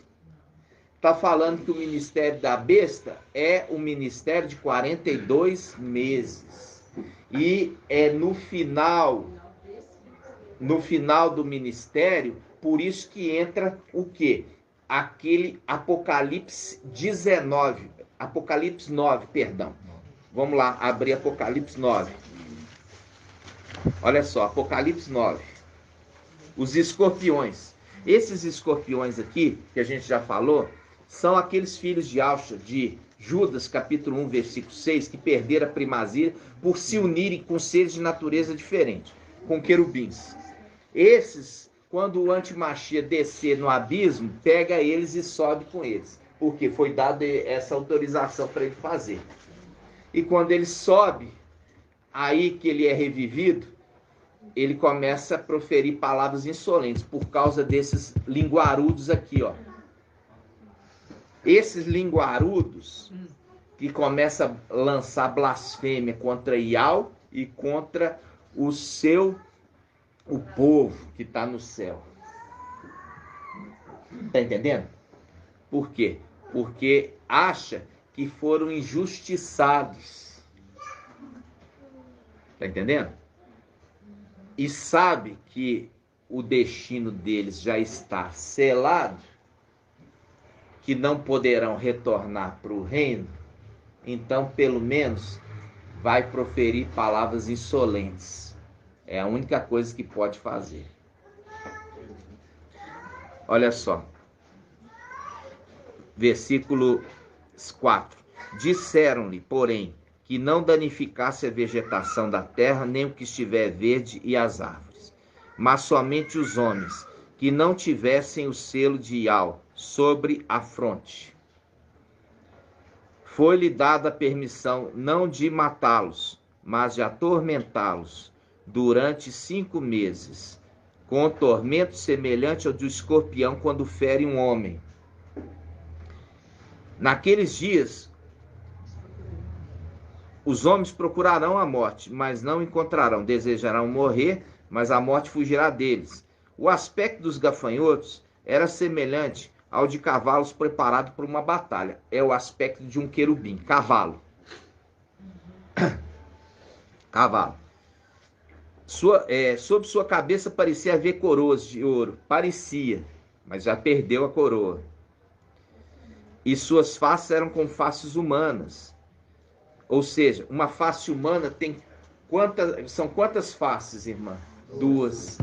Está falando que o ministério da besta é o ministério de 42 meses. E é no final do ministério, por isso que entra o quê? Aquele Apocalipse 19, Apocalipse 9, perdão. Vamos lá, abrir Apocalipse 9. Olha só, Apocalipse 9. Os escorpiões. Esses escorpiões aqui, que a gente já falou, são aqueles filhos de Alcha, de Judas, capítulo 1, versículo 6, que perderam a primazia por se unirem com seres de natureza diferente, com querubins. Esses, quando o antimachia descer no abismo, pega eles e sobe com eles, porque foi dada essa autorização para ele fazer. E quando ele sobe, aí que ele é revivido, ele começa a proferir palavras insolentes, por causa desses linguarudos aqui, ó. Esses linguarudos que começam a lançar blasfêmia contra Iau e contra o povo que está no céu. Está entendendo? Por quê? Porque acha que foram injustiçados. Está entendendo? E sabe que o destino deles já está selado, que não poderão retornar para o reino, então pelo menos vai proferir palavras insolentes. É a única coisa que pode fazer. Olha só. Versículo 4. Disseram-lhe, porém, que não danificasse a vegetação da terra, nem o que estiver verde e as árvores, mas somente os homens, que não tivessem o selo de Iau sobre a fronte. Foi-lhe dada a permissão não de matá-los, mas de atormentá-los durante 5 meses, com um tormento semelhante ao do escorpião quando fere um homem. Naqueles dias, os homens procurarão a morte, mas não encontrarão. Desejarão morrer, mas a morte fugirá deles. O aspecto dos gafanhotos era semelhante ao de cavalos preparados para uma batalha. É o aspecto de um querubim, cavalo. Cavalo. Sob sua cabeça parecia haver coroas de ouro. Parecia, mas já perdeu a coroa. E suas faces eram com faces humanas. Ou seja, uma face humana tem são quantas faces, irmã? 2.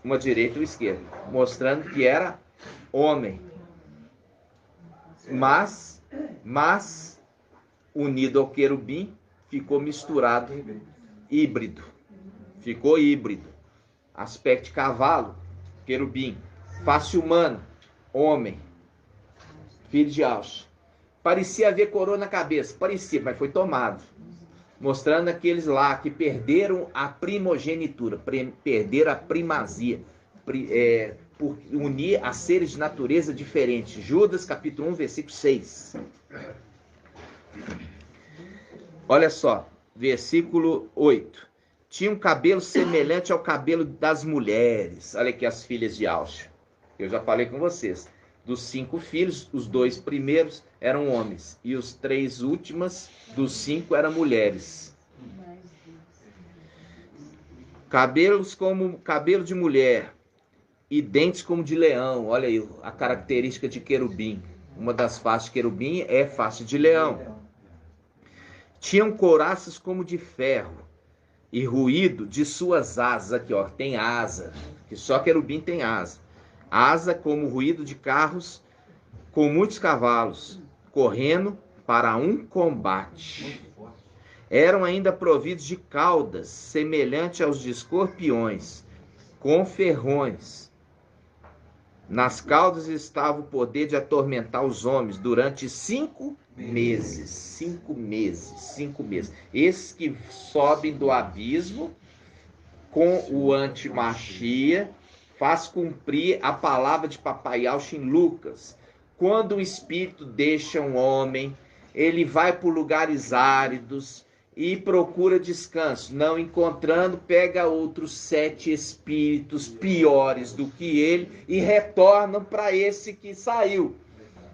Uma direita e uma esquerda. Mostrando que era homem. Mas unido ao querubim, ficou misturado, híbrido. Ficou híbrido. Aspecto de cavalo, querubim. Face humana, homem. Filho de Alcha. Parecia haver coroa na cabeça. Parecia, mas foi tomado. Mostrando aqueles lá que perderam a primogenitura, perderam a primazia, por unir a seres de natureza diferente. Judas, capítulo 1, versículo 6. Olha só, versículo 8. Tinha um cabelo semelhante ao cabelo das mulheres. Olha aqui as filhas de Alcha. Eu já falei com vocês. Dos 5 filhos, os 2 primeiros eram homens. E os 3 últimos, dos 5, eram mulheres. cabelos como cabelo de mulher e dentes como de leão. Olha aí a característica de querubim. Uma das faces de querubim é face de leão. Tinham couraças como de ferro e ruído de suas asas. Aqui, ó, tem asa, que só querubim tem asa. Asa como ruído de carros com muitos cavalos, correndo para um combate. Eram ainda providos de caudas, semelhante aos de escorpiões, com ferrões. Nas caudas estava o poder de atormentar os homens durante 5 meses. 5 meses, 5 meses. Esses que sobem do abismo com o antimachia, faz cumprir a palavra de Papai Yauch em Lucas. Quando o espírito deixa um homem, ele vai por lugares áridos e procura descanso. Não encontrando, pega outros 7 espíritos piores do que ele e retornam para esse que saiu.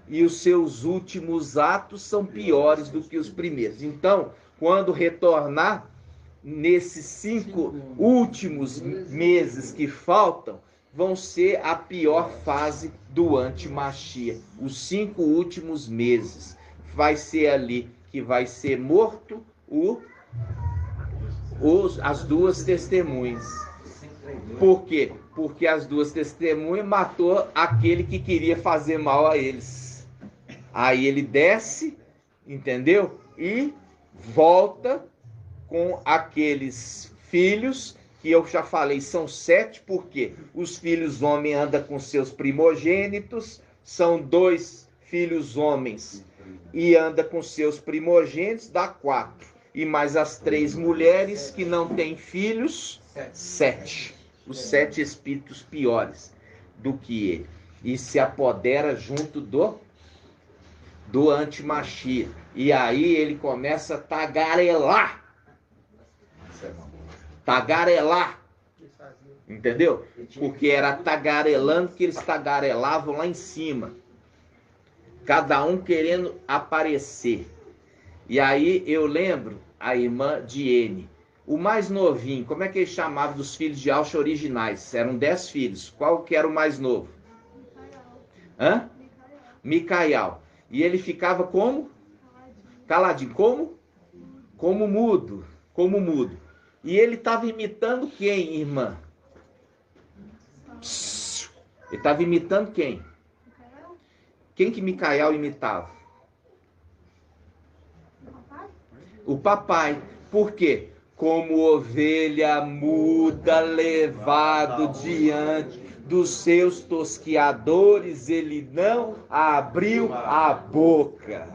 E os seus últimos atos são piores do que os primeiros. Então, quando retornar, nesses 5 últimos meses que faltam, vão ser a pior fase do antimachia. Os 5 últimos meses. Vai ser ali que vai ser morto as 2 testemunhas. Por quê? Porque as 2 testemunhas matou aquele que queria fazer mal a eles. Aí ele desce, entendeu? E volta com aqueles filhos, que eu já falei, são 7, porque os filhos homens andam com seus primogênitos, são 2 filhos homens e anda com seus primogênitos, dá 4. E mais as 3 mulheres que não têm filhos, 7. Os 7 espíritos piores do que ele. E se apodera junto do antimachia. E aí ele começa a tagarelar. Tagarelar. Entendeu? Porque era tagarelando que eles tagarelavam lá em cima. Cada um querendo aparecer. E aí eu lembro a irmã Diene. O mais novinho, como é que ele chamava dos filhos de Yauch originais? Eram 10 filhos. Qual que era o mais novo? Hã? Micael. E ele ficava como? Caladinho. Como? Como mudo. Como mudo. E ele estava imitando quem, irmã? Ele estava imitando quem? Quem que Micael imitava? O papai. Por quê? Como ovelha muda, levado diante dos seus tosquiadores, ele não abriu a boca.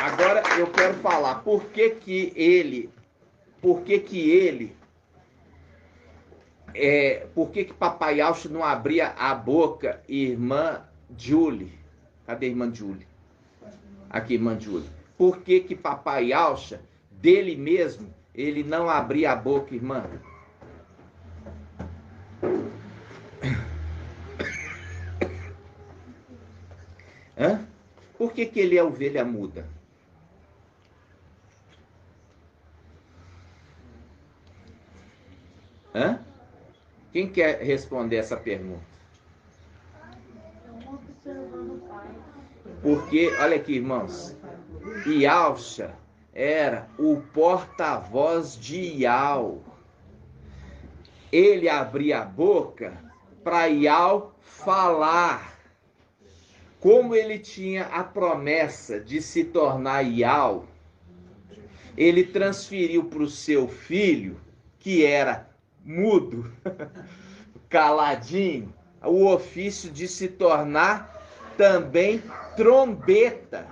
Agora eu quero falar por que Papai Yauch não abria a boca, irmã Julie? Cadê a irmã Julie? Aqui, irmã Julie. Por que Papai Yauch, dele mesmo, ele não abria a boca, irmã? Hã? Por que ele é ovelha muda? Hã? Quem quer responder essa pergunta? Porque, olha aqui, irmãos, Yauch era o porta-voz de Yau. Ele abria a boca para Yau falar. Como ele tinha a promessa de se tornar Yau, ele transferiu para o seu filho, que era mudo, caladinho, o ofício de se tornar também trombeta,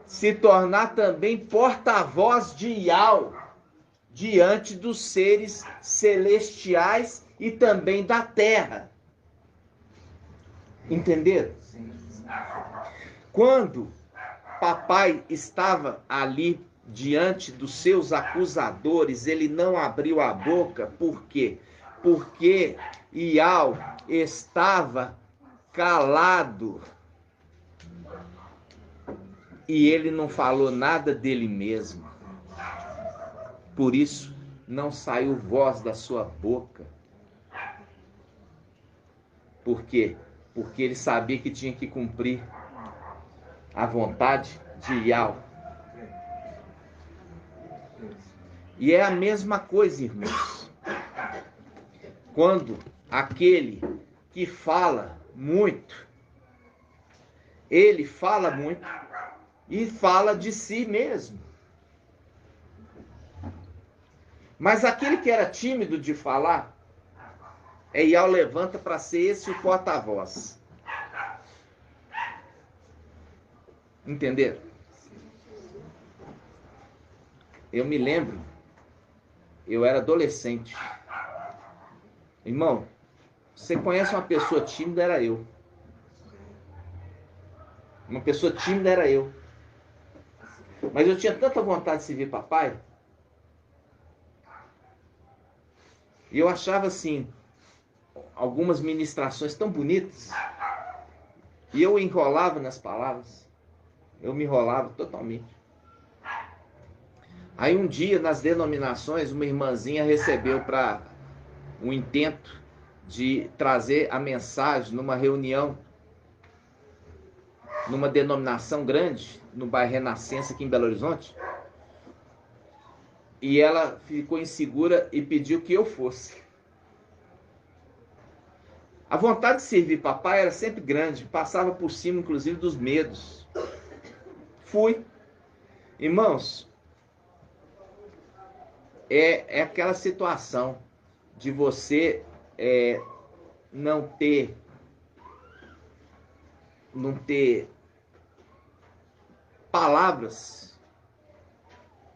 se tornar também porta-voz de Yau, diante dos seres celestiais e também da terra. Entenderam? Quando papai estava ali diante dos seus acusadores, ele não abriu a boca. Por quê? Porque Yau estava calado. E ele não falou nada dele mesmo. Por isso, não saiu voz da sua boca. Por quê? Porque ele sabia que tinha que cumprir a vontade de Yahweh. E é a mesma coisa, irmãos. Quando aquele que fala muito, ele fala muito e fala de si mesmo. Mas aquele que era tímido de falar, Yahweh levanta para ser esse o porta-voz. Entenderam? Eu me lembro, eu era adolescente. Irmão, você conhece uma pessoa tímida, era eu. Uma pessoa tímida era eu. Mas eu tinha tanta vontade de servir papai. E eu achava assim, algumas ministrações tão bonitas. E eu enrolava nas palavras. Eu me enrolava totalmente. Aí um dia, nas denominações, uma irmãzinha recebeu para um intento de trazer a mensagem numa reunião, numa denominação grande, no bairro Renascença, aqui em Belo Horizonte. E ela ficou insegura e pediu que eu fosse. A vontade de servir papai era sempre grande, passava por cima, inclusive, dos medos. Fui. Irmãos, é aquela situação de você não ter palavras,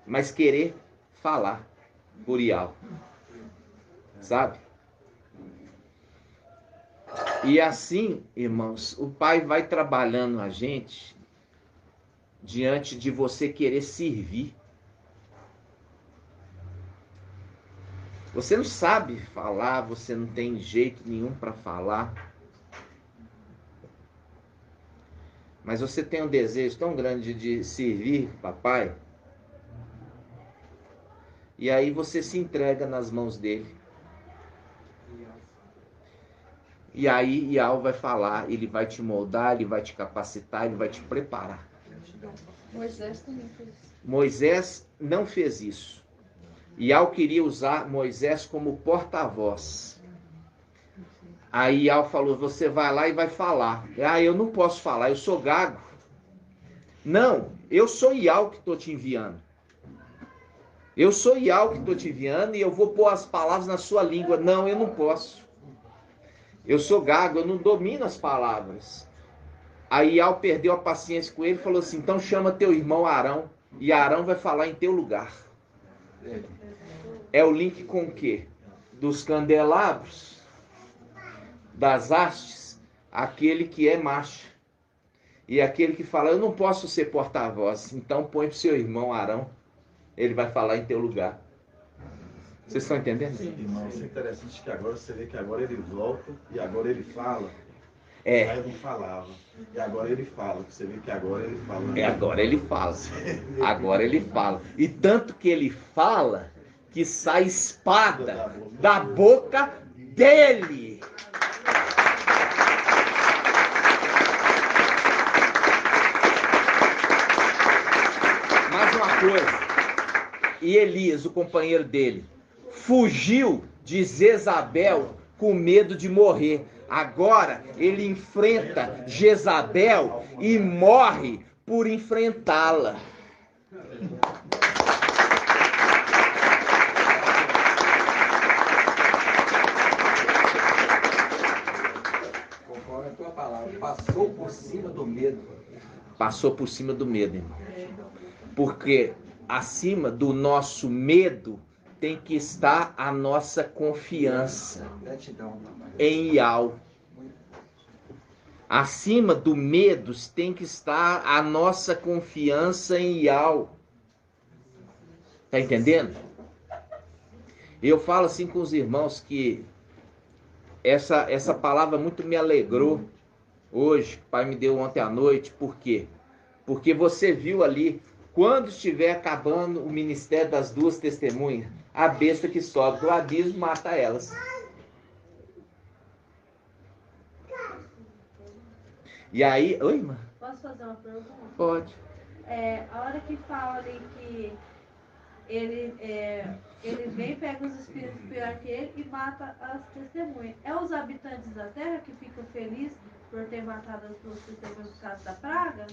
mas querer falar por Yahweh, sabe? E assim, irmãos, o Pai vai trabalhando a gente diante de você querer servir. Você não sabe falar, você não tem jeito nenhum para falar. Mas você tem um desejo tão grande de servir, papai. E aí você se entrega nas mãos dele. E aí Yahweh vai falar, ele vai te moldar, ele vai te capacitar, ele vai te preparar. Moisés também fez isso. Moisés não fez isso. Yahweh queria usar Moisés como porta-voz. Aí Yahweh falou, você vai lá e vai falar. Eu não posso falar, eu sou gago. Não, eu sou Yahweh que estou te enviando. Eu sou Yahweh que estou te enviando e eu vou pôr as palavras na sua língua. Não, eu não posso. Eu sou gago, eu não domino as palavras. Aí Yahweh perdeu a paciência com ele e falou assim, então chama teu irmão Arão, e Arão vai falar em teu lugar. É o link com o quê? Dos candelabros, das hastes, aquele que é macho. E aquele que fala, eu não posso ser porta-voz, então põe pro seu irmão Arão, ele vai falar em teu lugar. Vocês estão entendendo? Sim, irmão, isso é interessante que agora você vê que agora ele volta e agora ele fala. É. Aí eu não falava. E agora ele fala. Você vê que agora ele fala. Agora ele fala. Agora ele fala. E tanto que ele fala que sai espada da boca dele. Mais uma coisa. E Elias, o companheiro dele, fugiu de Jezabel com medo de morrer. Agora ele enfrenta Jezabel e morre por enfrentá-la. Conforme a tua palavra, passou por cima do medo. Passou por cima do medo, irmão. Porque acima do nosso medo tem que estar a nossa confiança em Yahweh. Acima do medo tem que estar a nossa confiança em Yahweh. Tá entendendo? Eu falo assim com os irmãos que essa palavra muito me alegrou hoje, que o Pai me deu ontem à noite. Por quê? Porque você viu ali, quando estiver acabando o ministério das duas testemunhas, a besta que sobe do abismo mata elas. E aí... Oi, irmã? Posso fazer uma pergunta? Pode. A hora que fala ali que ele vem, pega os espíritos pior que ele e mata as testemunhas. É os habitantes da terra que ficam felizes por ter matado as duas testemunhas por causa da praga?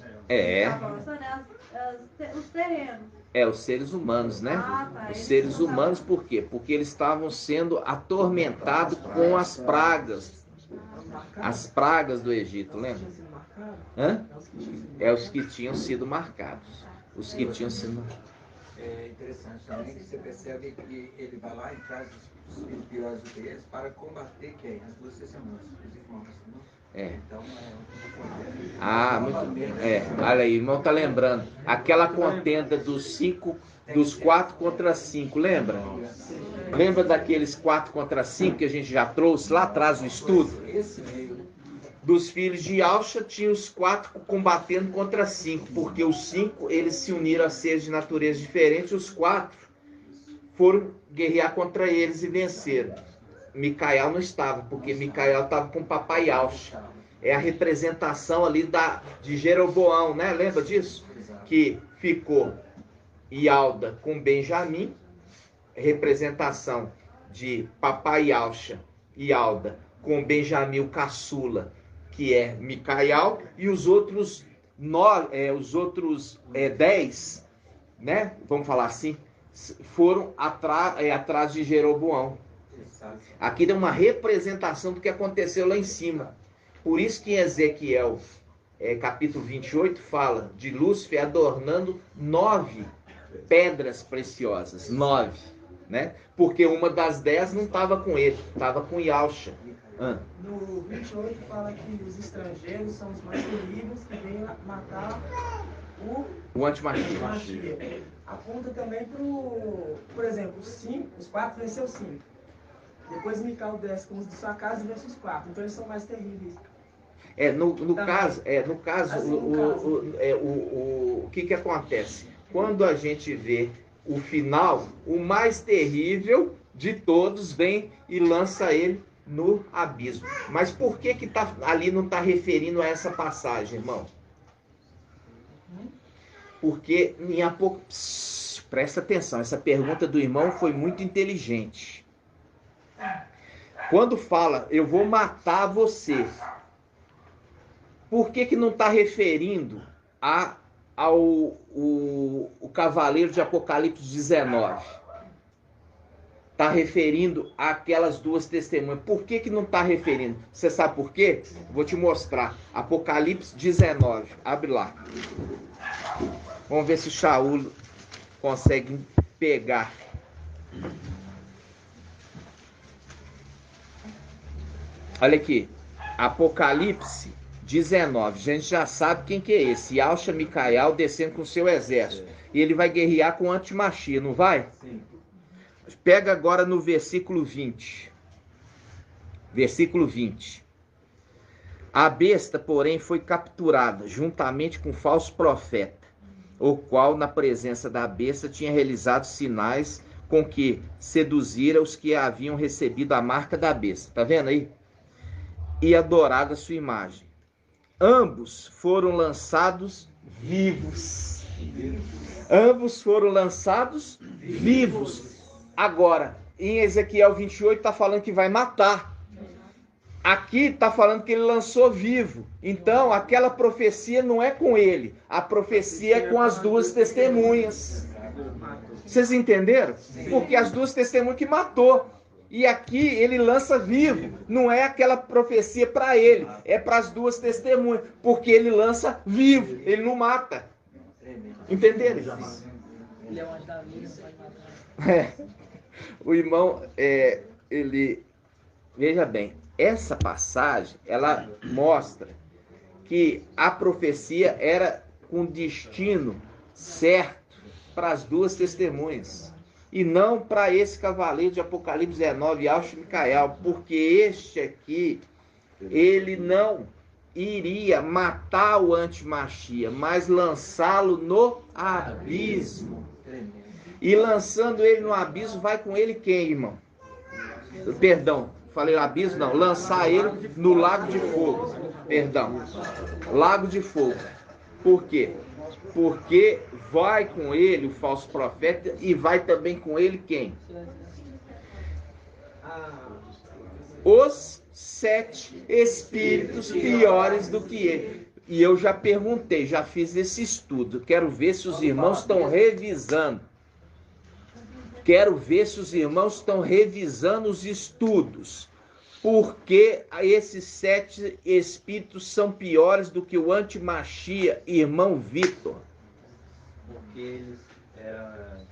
Os terrenos. Os seres humanos, né? Tá. Os seres humanos, por quê? Porque eles estavam sendo atormentados com as pragas. As pragas do Egito, lembra? Hã? Os que tinham sido marcados. Os que tinham sido... É interessante também que você percebe que ele vai lá e traz os espíritos piores do que eles para combater quem? As duas testemunhas, os irmãos. Então, olha aí, o irmão tá lembrando. Aquela contenda dos 4 contra 5, lembra? Lembra daqueles 4 contra 5 que a gente já trouxe lá atrás no estudo? Dos filhos de Alcha, tinha os 4 combatendo contra 5, porque os 5 eles se uniram a seres de natureza diferente, os 4 foram guerrear contra eles e venceram. Micael não estava, porque Micael estava com o papai Alcha. É a representação ali de Jeroboão, né? Lembra disso? Que ficou Ialda com Benjamim, representação de papai Alcha, Ialda, com Benjamim o caçula, que é Micael, e os outros 10, né? Vamos falar assim, foram atrás de Jeroboão. Aqui dá uma representação do que aconteceu lá em cima. Por isso que em Ezequiel, capítulo 28, fala de Lúcifer adornando 9 pedras preciosas. 9, né? Porque uma das 10 não estava com ele, estava com Yalcha. No 28 fala que os estrangeiros são os mais terríveis que vêm matar o antimachia. Aponta também por exemplo, os 4 venceu 5. Depois Micael desce com os de sua casa e vence os 4. Então eles são mais terríveis. No caso, o que acontece? Quando a gente vê o final, o mais terrível de todos vem e lança ele no abismo. Mas por que ali não está referindo a essa passagem, irmão? Porque em Apocalipse... Presta atenção, essa pergunta do irmão foi muito inteligente. Quando fala, eu vou matar você, por que não está referindo ao cavaleiro de Apocalipse 19? Está referindo àquelas duas testemunhas. Por que não está referindo? Você sabe por quê? Vou te mostrar. Apocalipse 19. Abre lá. Vamos ver se o Shaul consegue pegar. Olha aqui. Apocalipse 19. A gente já sabe quem que é esse. Yalcha Micael descendo com seu exército. E ele vai guerrear com antimachia, não vai? Sim. Pega agora no versículo 20. Versículo 20. A besta, porém, foi capturada, juntamente com o falso profeta, o qual, na presença da besta, tinha realizado sinais com que seduzira os que haviam recebido a marca da besta. Tá vendo aí? E adorado a sua imagem. Ambos foram lançados vivos. Ambos foram lançados vivos. Agora, em Ezequiel 28 está falando que vai matar. Aqui está falando que ele lançou vivo. Então, aquela profecia não é com ele. A profecia é com as duas testemunhas. Vocês entenderam? Porque as duas testemunhas que matou. E aqui ele lança vivo. Não é aquela profecia para ele. É para as duas testemunhas. Porque ele lança vivo. Ele não mata. Entenderam? Ele é um anjo da vida, não pode matar. O irmão, veja bem, essa passagem, ela mostra que a profecia era com destino certo para as duas testemunhas, e não para esse cavaleiro de Apocalipse 19, Yalcha Micael, porque este aqui, ele não iria matar o antimachia, mas lançá-lo no abismo. E lançando ele no abismo, vai com ele quem, irmão? Perdão, falei abismo, não. Lançar ele no lago de fogo. Perdão, lago de fogo. Por quê? Porque vai com ele o falso profeta e vai também com ele quem? Os 7 espíritos piores do que ele. E eu já perguntei, já fiz esse estudo. Quero ver se os irmãos estão revisando. Quero ver se os irmãos estão revisando os estudos. Porque esses 7 espíritos são piores do que o antimachia, irmão Vitor. Porque eles eram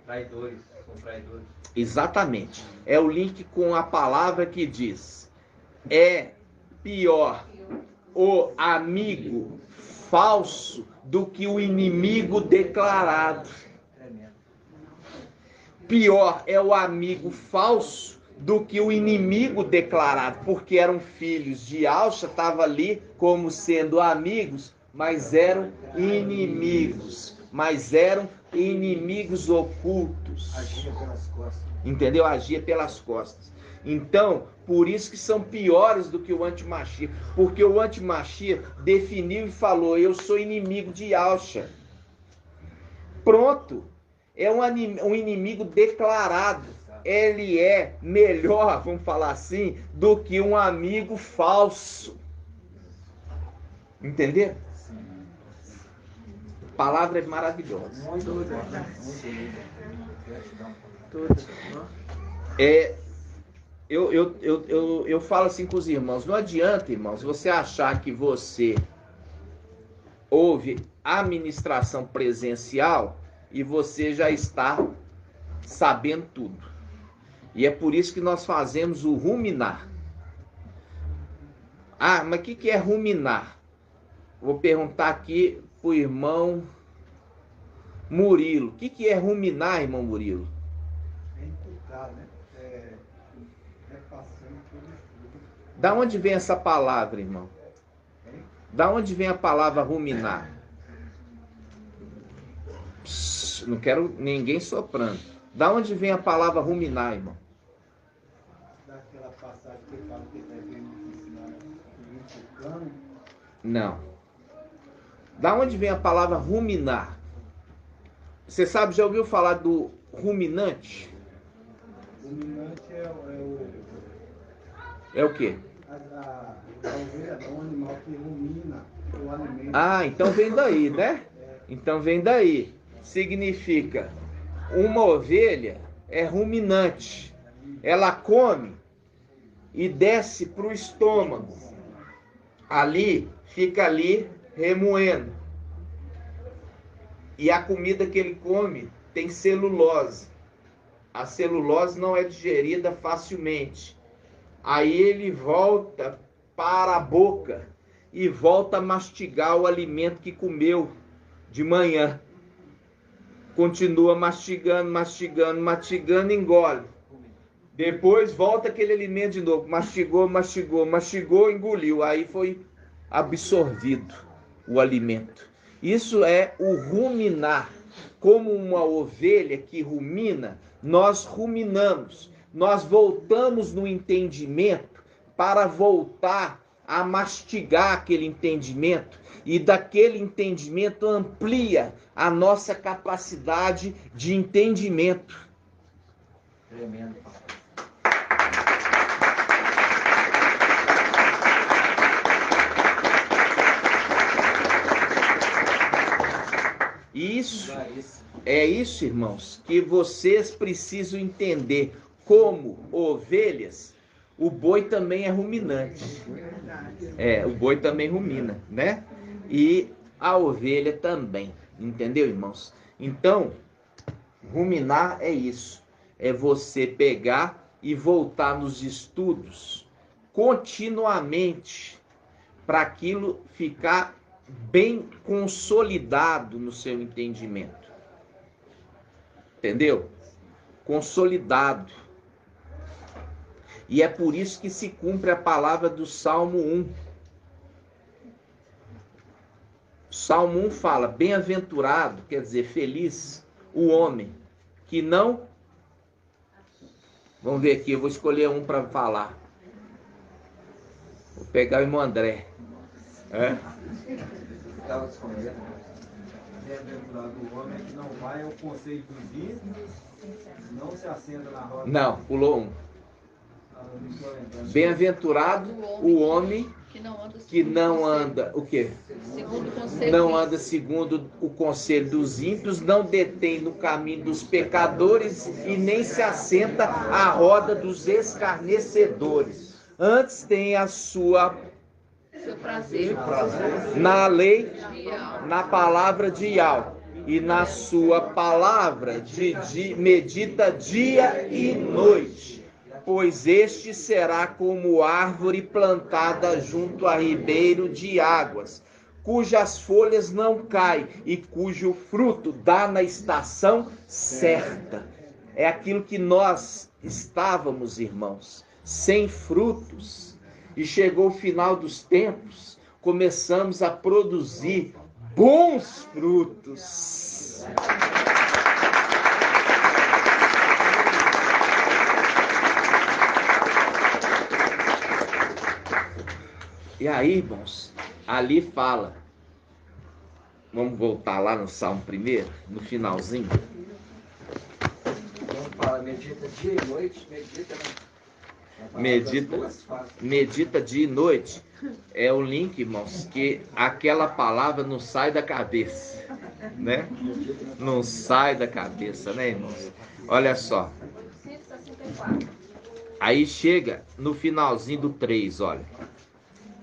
traidores, são traidores. Exatamente. É o link com a palavra que diz: é pior o amigo falso do que o inimigo declarado. Pior é o amigo falso do que o inimigo declarado, porque eram filhos de Alcha, estavam ali como sendo amigos, mas eram inimigos. Ocultos. Agia pelas costas. Entendeu? Agia pelas costas. Então, por isso que são piores do que o antimachia. Porque o antimachia definiu e falou: eu sou inimigo de Alcha. Pronto. É um inimigo declarado. Ele é melhor, vamos falar assim, do que um amigo falso. Entendeu? A palavra é maravilhosa. Eu falo assim com os irmãos: não adianta, irmãos, você achar que você ouve a ministração presencial e você já está sabendo tudo. E é por isso que nós fazemos o ruminar. Ah, mas o que é ruminar? Vou perguntar aqui para o irmão Murilo. O que é ruminar, irmão Murilo? É imputar, né? É passando por estudo. Da onde vem essa palavra, irmão? Da onde vem a palavra ruminar? Psst, não quero ninguém soprando. Da onde vem a palavra ruminar, irmão? Daquela passagem que fala que ele vai ensinar o cano. Não. Da onde vem a palavra ruminar? Você sabe, já ouviu falar do ruminante? Ruminante é o quê? A ovelha é um animal que rumina o alimento. Ah, então vem daí, né? Então vem daí. Significa, uma ovelha é ruminante. Ela come e desce para o estômago. Ali, fica ali remoendo. E a comida que ele come tem celulose. A celulose não é digerida facilmente. Aí ele volta para a boca e volta a mastigar o alimento que comeu de manhã. Continua mastigando, engole. Depois volta aquele alimento de novo. Mastigou, engoliu. Aí foi absorvido o alimento. Isso é o ruminar. Como uma ovelha que rumina, nós ruminamos. Nós voltamos no entendimento para voltar a mastigar aquele entendimento. E daquele entendimento amplia a nossa capacidade de entendimento. Tremendo. Isso é isso, irmãos, que vocês precisam entender. Como ovelhas, o boi também é ruminante. O boi também rumina, né? E a ovelha também, entendeu, irmãos? Então, ruminar é isso. É você pegar e voltar nos estudos continuamente para aquilo ficar bem consolidado no seu entendimento. Entendeu? Consolidado. E é por isso que se cumpre a palavra do Salmo 1. Salmo 1 fala, bem-aventurado, quer dizer, feliz, o homem que não... Vamos ver aqui, eu vou escolher um para falar. Vou pegar o irmão André. Estava escondendo. Bem-aventurado o homem que não vai ao conselho dos ímpios, não se assenta na roda. Não, pulou um. Bem-aventurado o homem que não anda, o quê? Não anda segundo o conselho dos ímpios, não detém no caminho dos pecadores e nem se assenta à roda dos escarnecedores. Antes tem a sua prazer na lei, na palavra de Yahweh, e na sua palavra medita dia e noite. Pois este será como árvore plantada junto a ribeiro de águas, cujas folhas não caem e cujo fruto dá na estação certa. É aquilo que nós estávamos, irmãos, sem frutos. E chegou o final dos tempos, começamos a produzir bons frutos. E aí, irmãos, ali fala, vamos voltar lá no Salmo primeiro, no finalzinho. Então fala, medita dia e noite, medita dia e noite. É o link, irmãos, que aquela palavra não sai da cabeça, né? Não sai da cabeça, né, irmãos? Olha só. Aí chega no finalzinho do 3, olha.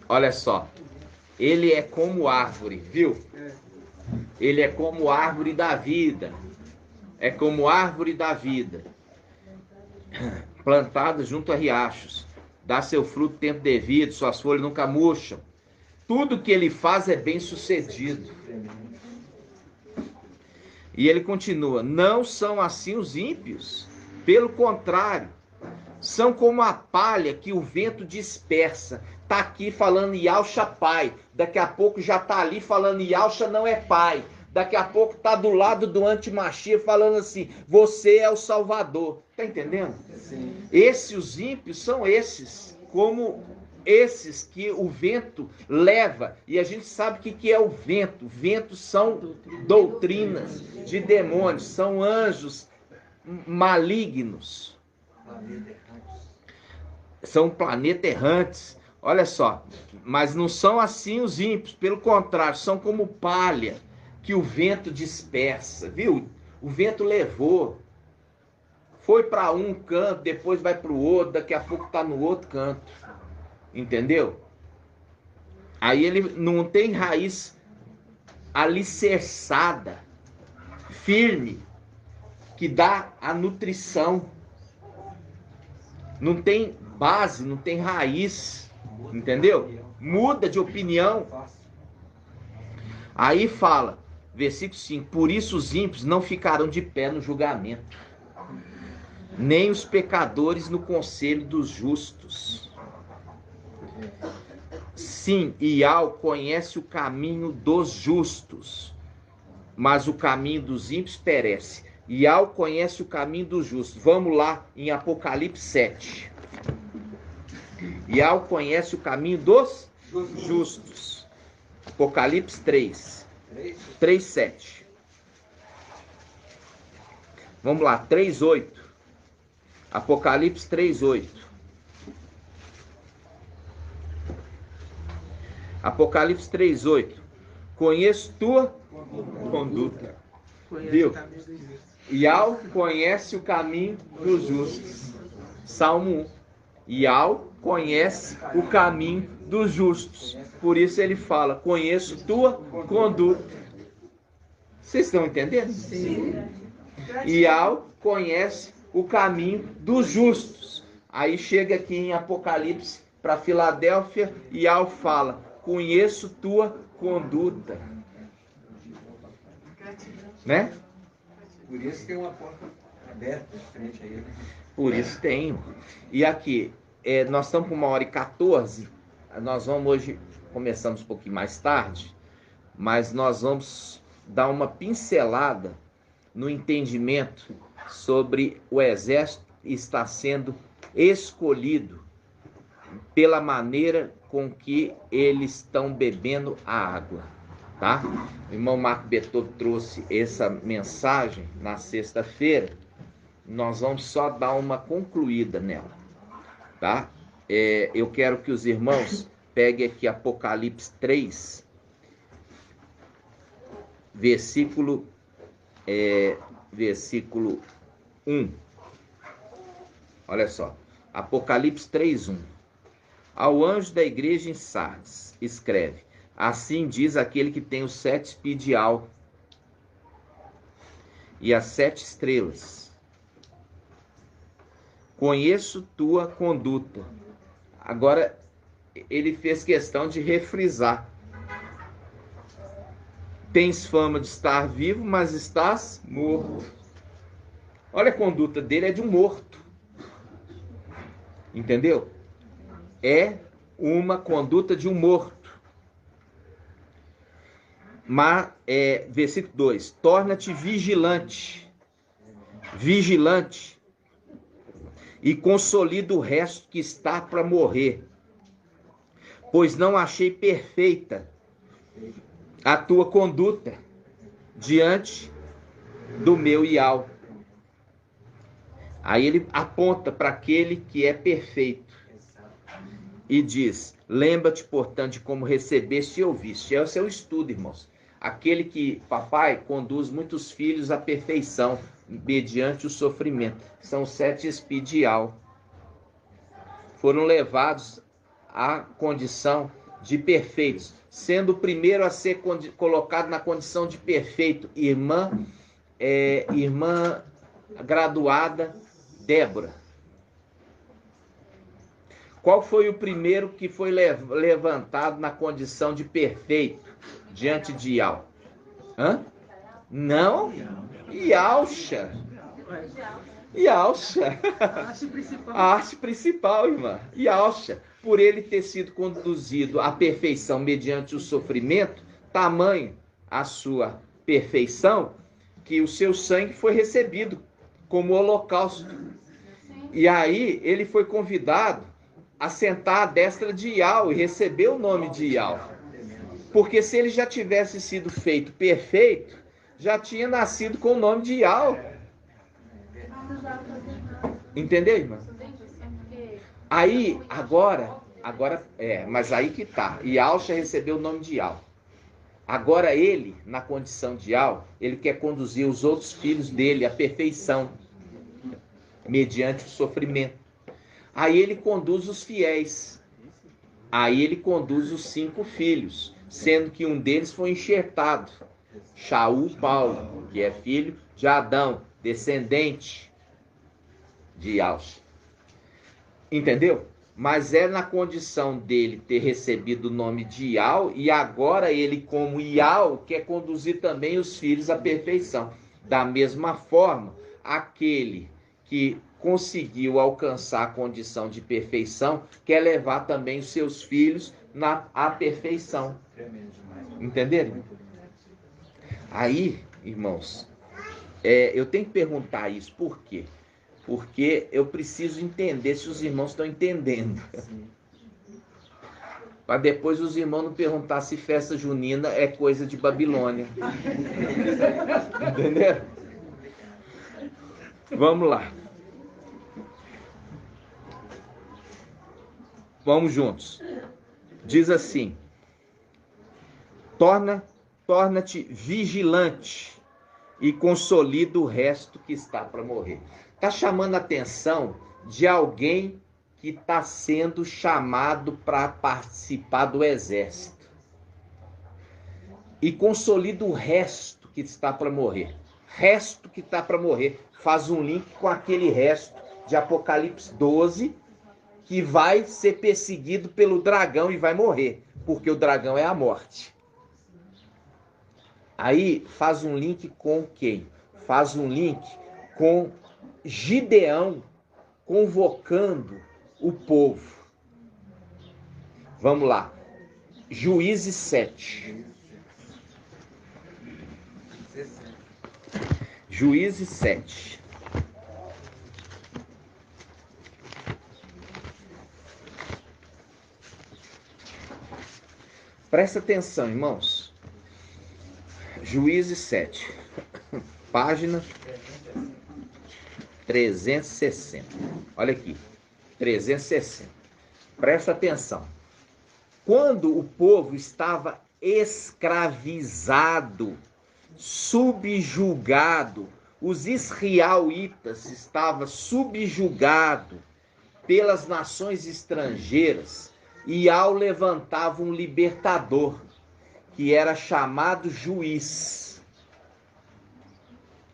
Olha só, ele é como árvore, viu? Ele é como árvore da vida. É como árvore da vida. Plantada junto a riachos. Dá seu fruto tempo devido, suas folhas nunca murcham. Tudo que ele faz é bem sucedido. E ele continua, não são assim os ímpios. Pelo contrário, são como a palha que o vento dispersa. Está aqui falando Yahshua pai, daqui a pouco já está ali falando Yahshua não é pai, daqui a pouco está do lado do antimachia falando assim, você é o salvador, está entendendo? Sim. Os ímpios são esses, como esses que o vento leva, e a gente sabe o que é o vento. Vento são doutrinas de demônios, são anjos malignos, são planetas errantes. Olha só, mas não são assim os ímpios, pelo contrário, são como palha que o vento dispersa, viu? O vento levou, foi para um canto, depois vai para o outro, daqui a pouco está no outro canto, entendeu? Aí ele não tem raiz alicerçada, firme, que dá a nutrição, não tem base, não tem raiz. Entendeu? Muda de opinião. Aí fala, versículo 5, por isso os ímpios não ficarão de pé no julgamento, nem os pecadores no conselho dos justos. Sim, Ial conhece o caminho dos justos, mas o caminho dos ímpios perece. Ial conhece o caminho dos justos. Vamos lá em Apocalipse 7. Ial conhece o caminho dos justos. Apocalipse 3. 3:7. Vamos lá, 3:8. Apocalipse 3:8. Apocalipse 3:8. Conheço tua conduta. Viu? Ial conhece o caminho dos justos. Salmo 1. Ial conhece o caminho dos justos. Por isso ele fala, conheço tua conduta. Vocês estão entendendo? Sim. Ial conhece o caminho dos justos. Aí chega aqui em Apocalipse para Filadélfia, Ial fala, conheço tua conduta. Né? Por isso tem uma porta aberta de frente a ele. Por isso tem. E aqui, nós estamos com 1h14. Nós vamos hoje, começamos um pouquinho mais tarde, mas nós vamos dar uma pincelada no entendimento sobre o exército estar sendo escolhido pela maneira com que eles estão bebendo a água, tá? O irmão Marco Betov trouxe essa mensagem na sexta-feira. Nós vamos só dar uma concluída nela, tá? Eu quero que os irmãos peguem aqui Apocalipse 3, versículo 1. Olha só, Apocalipse 3:1. Ao anjo da igreja em Sardes, escreve: assim diz aquele que tem os 7 espíritos de álcool e as 7 estrelas. Conheço tua conduta. Agora, ele fez questão de refrisar. Tens fama de estar vivo, mas estás morto. Olha a conduta dele, é de um morto. Entendeu? É uma conduta de um morto. Mas, versículo 2: torna-te vigilante, e consolida o resto que está para morrer, pois não achei perfeita a tua conduta diante do meu Ial. Aí ele aponta para aquele que é perfeito e diz: lembra-te, portanto, de como recebeste e ouviste. Esse é o estudo, irmãos. Aquele que, papai, conduz muitos filhos à perfeição, mediante o sofrimento. São 7 espíritos de Ial. Foram levados à condição de perfeitos, sendo o primeiro a ser colocado na condição de perfeito, irmã graduada Débora. Qual foi o primeiro que foi levantado na condição de perfeito diante de Ial? Não? Ialcha. A arte principal, irmã. Ialcha. Por ele ter sido conduzido à perfeição mediante o sofrimento, tamanho a sua perfeição, que o seu sangue foi recebido como holocausto. E aí ele foi convidado a sentar à destra de Ial e receber o nome de Ial. Porque se ele já tivesse sido feito perfeito, já tinha nascido com o nome de Ial. Entendeu, irmã? Aí, mas aí que tá. Ialcha recebeu o nome de Ial. Agora ele, na condição de Ial, ele quer conduzir os outros filhos dele à perfeição, mediante o sofrimento. Aí ele conduz os fiéis. Aí ele conduz os 5 filhos, sendo que um deles foi enxertado. Shaul Paulo, que é filho de Adão, descendente de Ialcha. Entendeu? Mas é na condição dele ter recebido o nome de Ial, e agora ele, como Ial, quer conduzir também os filhos à perfeição. Da mesma forma, aquele que conseguiu alcançar a condição de perfeição quer levar também os seus filhos à perfeição. Entenderam? Aí, irmãos, eu tenho que perguntar isso. Por quê? Porque eu preciso entender se os irmãos estão entendendo. Para depois os irmãos não perguntar se festa junina é coisa de Babilônia. Entenderam? Vamos lá. Vamos juntos. Diz assim: torna-te vigilante e consolida o resto que está para morrer. Está chamando a atenção de alguém que está sendo chamado para participar do exército. E consolida o resto que está para morrer. Resto que está para morrer. Faz um link com aquele resto de Apocalipse 12, que vai ser perseguido pelo dragão e vai morrer, porque o dragão é a morte. Aí faz um link com quem? Faz um link com Gideão convocando o povo. Vamos lá. Juízes 7. Juízes 7. Presta atenção, irmãos. Juízes 7. Página 360. Olha aqui. 360. Presta atenção. Quando o povo estava escravizado, subjugado, os israelitas estavam subjugados pelas nações estrangeiras, e ao levantava um libertador, que era chamado juiz.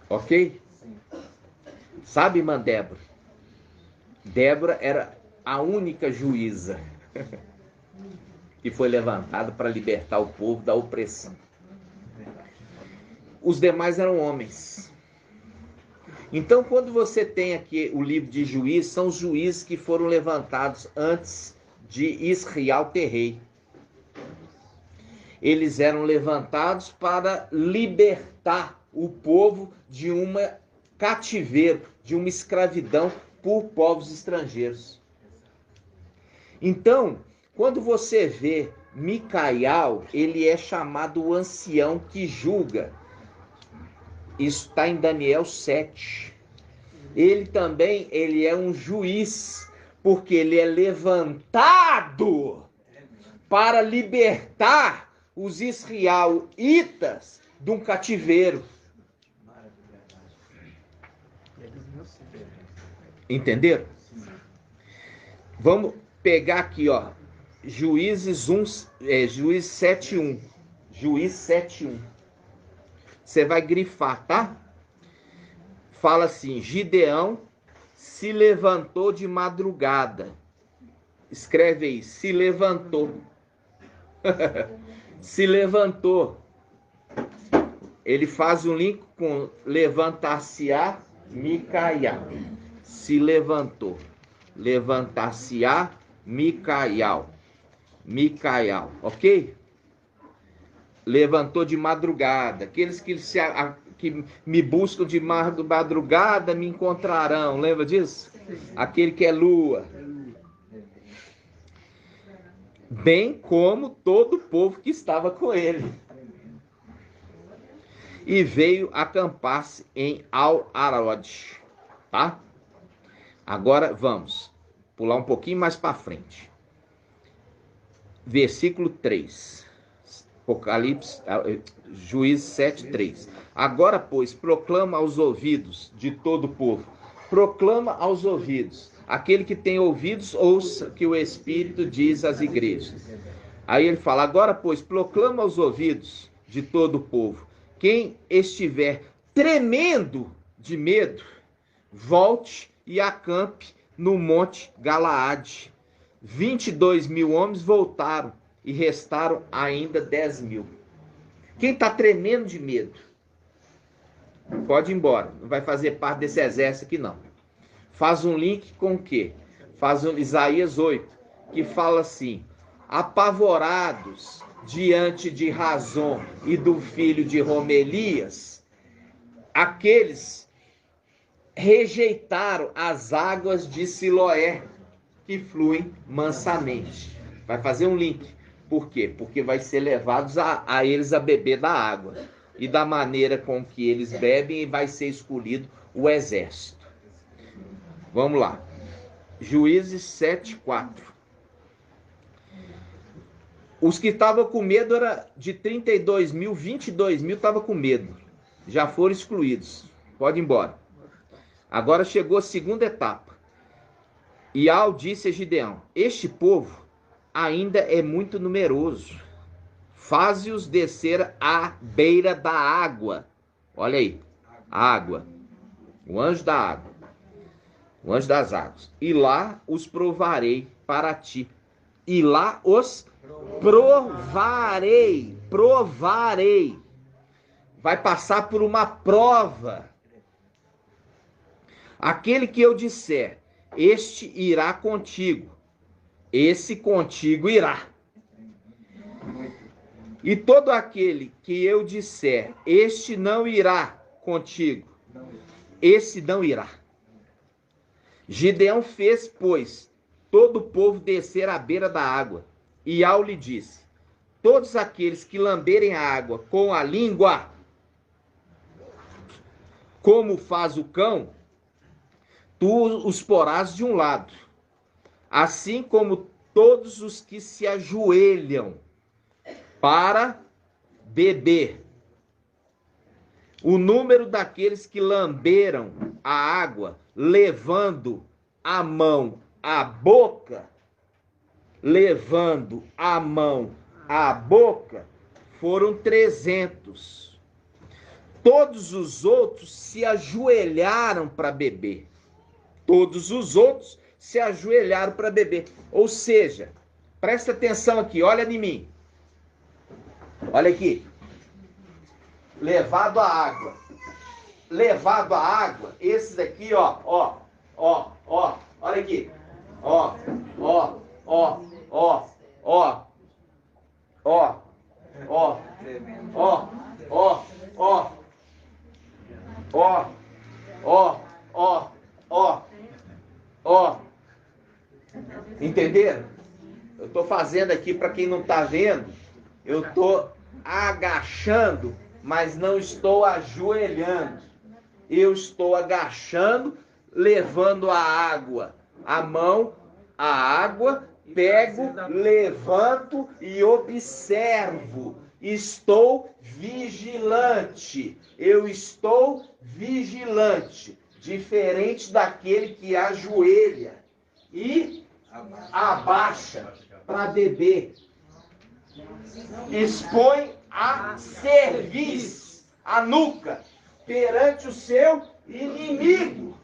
Ok? Sabe, irmã Débora? Débora era a única juíza que foi levantada para libertar o povo da opressão. Os demais eram homens. Então, quando você tem aqui o livro de Juízes, são os juízes que foram levantados antes de Israel ter rei. Eles eram levantados para libertar o povo de uma cativeiro, de uma escravidão por povos estrangeiros. Então, quando você vê Micael, ele é chamado o ancião que julga. Isso está em Daniel 7. Ele também, ele é um juiz, porque ele é levantado para libertar os israelitas de um cativeiro. Entenderam? Vamos pegar aqui, ó. Juízes 7:1. Juiz 7:1. Você vai grifar, tá? Fala assim: Gideão se levantou de madrugada. Escreve aí: se levantou. Se levantou. Ele faz um link com levantar-se-á Micael. Se levantou. Levantar-se-á Micael. Micael, ok? Levantou de madrugada. Aqueles que me buscam de madrugada me encontrarão. Lembra disso? Aquele que é lua. Bem como todo o povo que estava com ele. E veio acampar-se em Al-Arod. Tá? Agora vamos pular um pouquinho mais para frente. Versículo 3. Apocalipse, Juízes 7:3. Agora, pois, proclama aos ouvidos de todo o povo. Proclama aos ouvidos. Aquele que tem ouvidos, ouça que o Espírito diz às igrejas. Aí ele fala: agora, pois, proclama aos ouvidos de todo o povo. Quem estiver tremendo de medo, volte e acampe no monte Galaade. 22.000 homens voltaram e restaram ainda 10.000. Quem está tremendo de medo, pode ir embora. Não vai fazer parte desse exército aqui, não. Faz um link com o quê? Faz um Isaías 8, que fala assim: apavorados diante de Razon e do filho de Romelias, aqueles rejeitaram as águas de Siloé, que fluem mansamente. Vai fazer um link. Por quê? Porque vai ser levados a eles a beber da água. E da maneira com que eles bebem, vai ser escolhido o exército. Vamos lá. Juízes 7:4. Os que estavam com medo era de 32.000, 22.000 estavam com medo. Já foram excluídos. Pode ir embora. Agora chegou a segunda etapa. E Al disse a Gideão: este povo ainda é muito numeroso. Faze-os descer à beira da água. Olha aí. Água. O anjo da água. O anjo das águas. E lá os provarei para ti. E lá os provarei. Provarei. Vai passar por uma prova. Aquele que eu disser: este irá contigo. Esse contigo irá. E todo aquele que eu disser, este não irá contigo, esse não irá. Gideão fez, pois, todo o povo descer à beira da água. E Au lhe disse: todos aqueles que lamberem a água com a língua, como faz o cão, tu os porás de um lado, assim como todos os que se ajoelham para beber. O número daqueles que lamberam a água, levando a mão à boca, foram 300. Todos os outros se ajoelharam para beber. Ou seja, presta atenção aqui, olha em mim. Olha aqui. Levado à água. Esses daqui, ó, olha aqui. Ó. Entenderam? Eu tô fazendo aqui para quem não tá vendo. Eu tô agachando, mas não estou ajoelhando. Eu estou agachando, levando a água. A mão, a água, pego, levanto e observo. Estou vigilante. Eu estou vigilante. Diferente daquele que ajoelha e abaixa para beber. Expõe a cerviz, a nuca, perante o seu inimigo.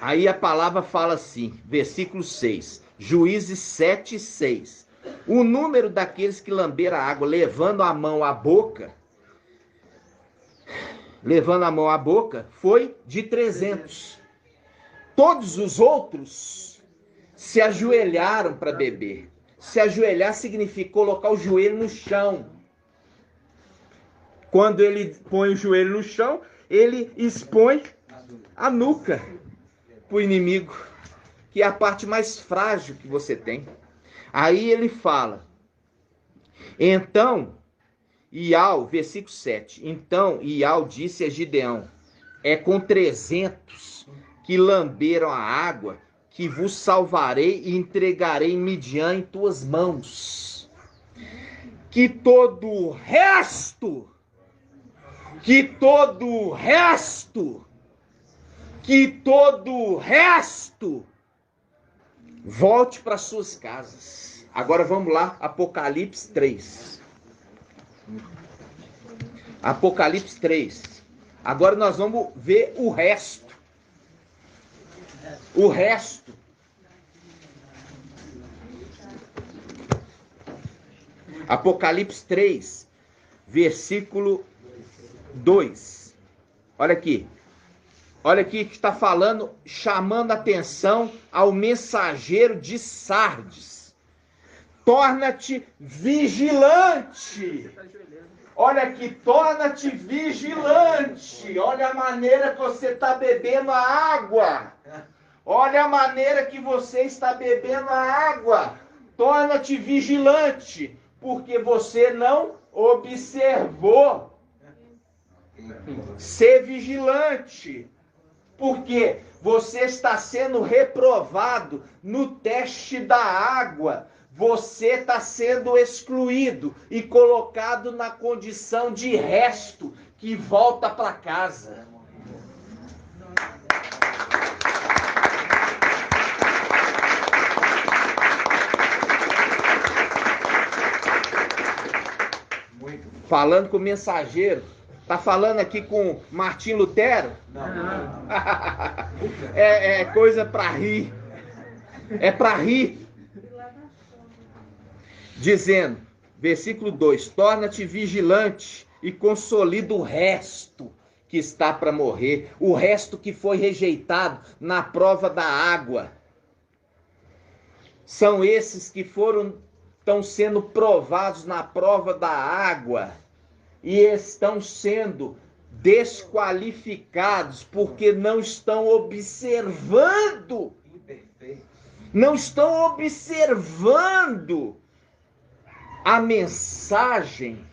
Aí a palavra fala assim, versículo 6, Juízes 7, 6. O número daqueles que lamberam a água, levando a mão à boca, foi de 300. Todos os outros se ajoelharam para beber. Se ajoelhar significa colocar o joelho no chão. Quando ele põe o joelho no chão, ele expõe a nuca para o inimigo, que é a parte mais frágil que você tem. Aí ele fala, então, Iau, versículo 7, então Iau disse a Gideão, é com 300 que lamberam a água que vos salvarei e entregarei Midian em tuas mãos. Que todo o resto volte para suas casas. Agora vamos lá, Apocalipse 3. Apocalipse 3. Agora nós vamos ver o resto. Apocalipse 3, versículo 2. Olha aqui. Olha aqui que está falando, chamando atenção ao mensageiro de Sardes. Torna-te vigilante. Olha aqui, torna-te vigilante. Olha a maneira que você está bebendo a água. Olha a maneira que você está bebendo a água. Torna-te vigilante, porque você não observou. Ser vigilante. Porque você está sendo reprovado no teste da água. Você está sendo excluído e colocado na condição de resto que volta para casa. Falando com o mensageiro. Tá falando aqui com Martim Lutero? Não. É coisa para rir. É para rir. dizendo, versículo 2, torna-te vigilante e consolida o resto que está para morrer, o resto que foi rejeitado na prova da água. São esses que estão sendo provados na prova da água e estão sendo desqualificados porque não estão observando. Não estão observando a mensagem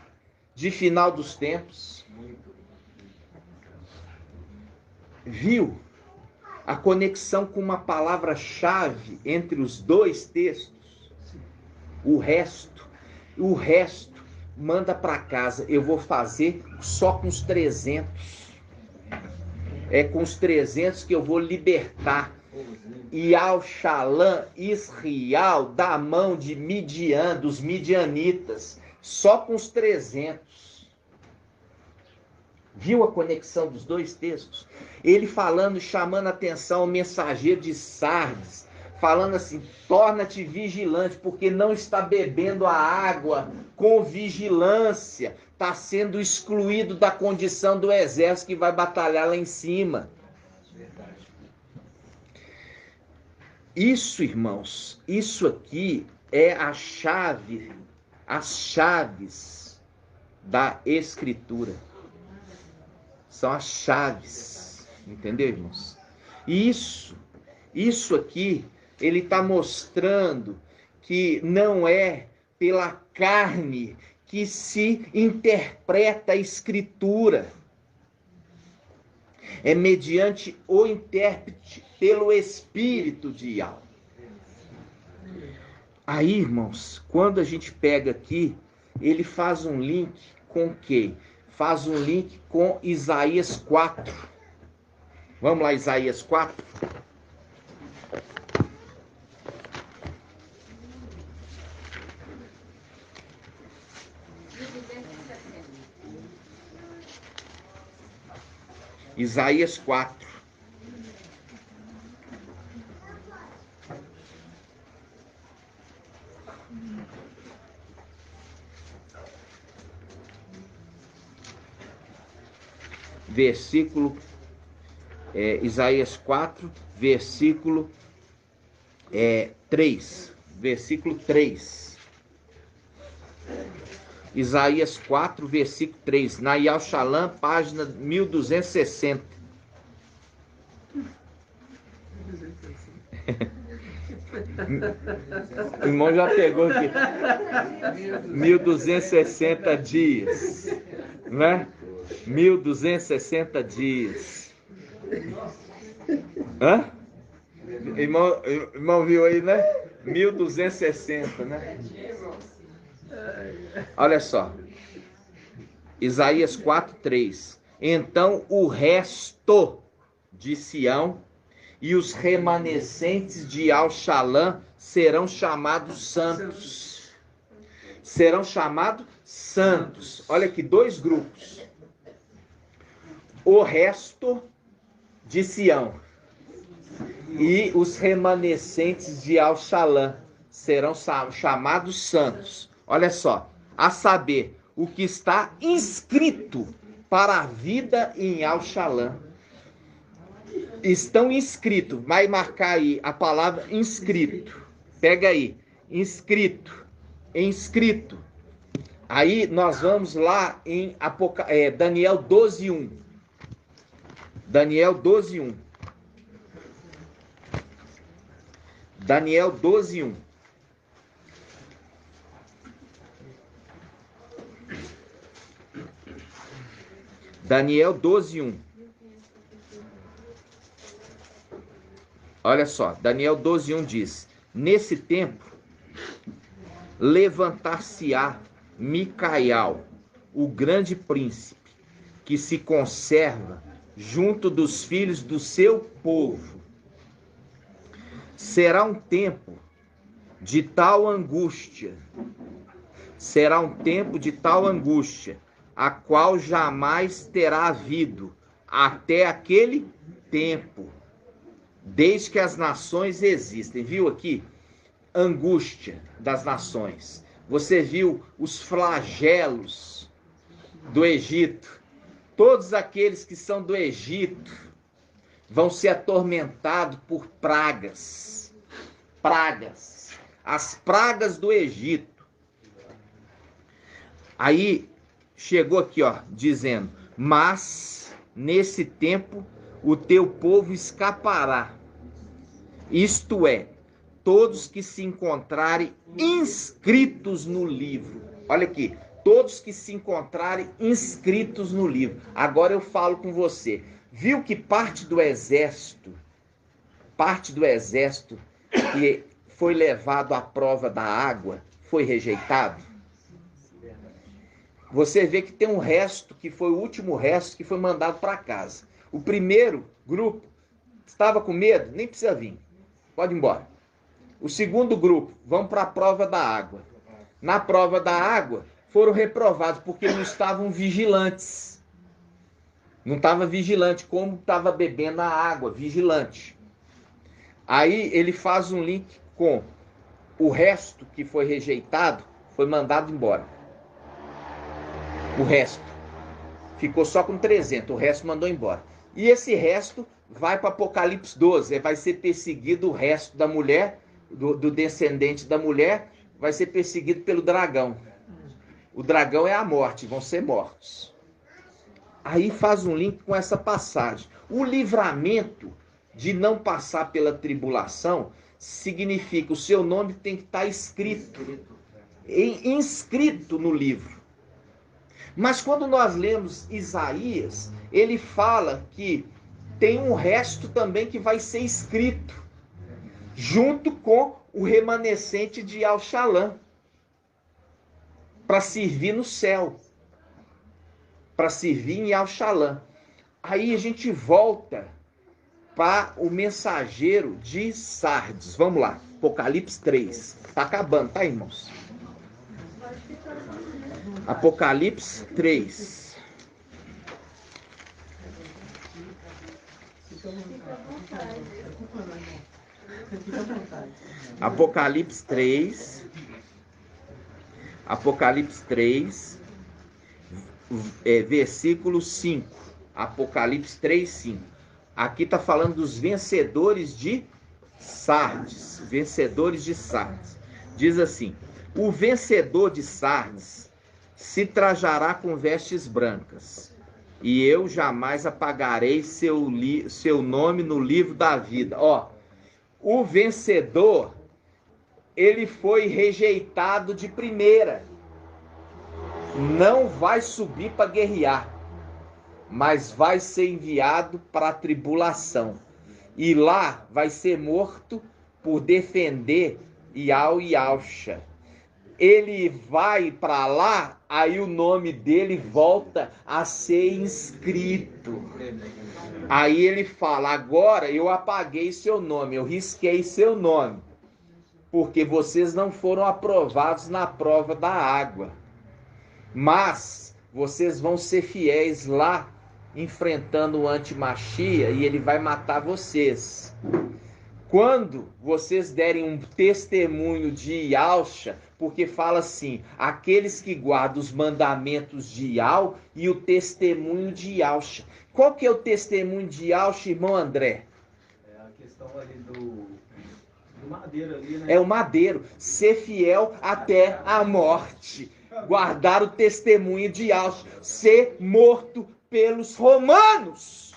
de final dos tempos. Viu a conexão com uma palavra-chave entre os dois textos? O resto manda para casa. Eu vou fazer só com os 300. É com os 300 que eu vou libertar Yal-Shalã, Israel, da mão de Midian, dos midianitas. Só com os 300. Viu a conexão dos dois textos? Ele falando, chamando a atenção ao mensageiro de Sardes, falando assim, torna-te vigilante, porque não está bebendo a água com vigilância, está sendo excluído da condição do exército que vai batalhar lá em cima. Isso, irmãos, isso aqui é a chave, as chaves da Escritura. São as chaves, entendeu, irmãos? E isso aqui, ele está mostrando que não é pela carne que se interpreta a Escritura. É mediante o intérprete, pelo Espírito de Yahweh. Aí, irmãos, quando a gente pega aqui, ele faz um link com quem? Faz um link com Isaías 4. Vamos lá, Isaías 4. Isaías 4. Versículo, Isaías 4, versículo 3. Versículo 3. Isaías 4, versículo 3. Na Yal-Shalã, página 1260. O irmão já pegou aqui. 1260 dias. Né? 1260 dias. Hã? Irmão viu aí, né? 1260, né? Olha só. Isaías 4:3. Então o resto de Sião e os remanescentes de Yal-Shalã serão chamados santos. Serão chamados santos. Olha aqui, dois grupos. O resto de Sião e os remanescentes de Yal-Shalã serão chamados santos. Olha só, a saber, o que está inscrito para a vida em Yal-Shalã. Estão inscritos, vai marcar aí a palavra inscrito. Pega aí, inscrito, inscrito. Aí nós vamos lá em Daniel 12:1. Daniel 12:1. Daniel 12:1. Daniel 12:1. Olha só, Daniel 12:1 diz: nesse tempo levantar-se-á Micael, o grande príncipe, que se conserva junto dos filhos do seu povo. Será um tempo de tal angústia, a qual jamais terá havido até aquele tempo, desde que as nações existem. Viu aqui? Angústia das nações. Você viu os flagelos do Egito. Todos aqueles que são do Egito vão ser atormentados por pragas. Pragas. As pragas do Egito. Aí chegou aqui, ó, dizendo: mas nesse tempo o teu povo escapará. Isto é, todos que se encontrarem inscritos no livro. Olha aqui, todos que se encontrarem inscritos no livro. Agora eu falo com você. Viu que parte do exército que foi levado à prova da água foi rejeitado? Você vê que tem um resto, que foi o último resto, que foi mandado para casa. O primeiro grupo estava com medo, nem precisa vir, pode ir embora. O segundo grupo, vão para a prova da água. Na prova da água, foram reprovados, porque não estavam vigilantes. Não estava vigilante, como estava bebendo a água, vigilante. Aí ele faz um link com o resto que foi rejeitado, foi mandado embora. O resto. Ficou só com 300, o resto mandou embora. E esse resto vai para Apocalipse 12, vai ser perseguido o resto da mulher, do descendente da mulher, vai ser perseguido pelo dragão. O dragão é a morte, vão ser mortos. Aí faz um link com essa passagem. O livramento de não passar pela tribulação significa o seu nome tem que estar inscrito no livro. Mas quando nós lemos Isaías, ele fala que tem um resto também que vai ser escrito, junto com o remanescente de Al-Shalom, para servir no céu, para servir em Al-Shalom. Aí a gente volta para o mensageiro de Sardes. Vamos lá, Apocalipse 3. Está acabando, tá, irmãos? Apocalipse 3. Apocalipse 3. Apocalipse 3, versículo 5. Apocalipse 3, 5. Aqui está falando dos vencedores de Sardes. Vencedores de Sardes. Diz assim: o vencedor de Sardes se trajará com vestes brancas, e eu jamais apagarei seu nome no livro da vida. Ó, o vencedor, ele foi rejeitado de primeira. Não vai subir para guerrear, mas vai ser enviado para a tribulação. E lá vai ser morto por defender Ial e Alcha. Ele vai para lá, aí o nome dele volta a ser inscrito. Aí ele fala: agora eu apaguei seu nome, eu risquei seu nome, porque vocês não foram aprovados na prova da água. Mas vocês vão ser fiéis lá, enfrentando o antimachia, e ele vai matar vocês. Quando vocês derem um testemunho de Yalcha, porque fala assim: aqueles que guardam os mandamentos de Yal e o testemunho de Yalcha. Qual que é o testemunho de Yalcha, irmão André? É a questão ali do madeiro ali, né? É o madeiro, ser fiel até a morte. Guardar o testemunho de Yalcha, ser morto pelos romanos.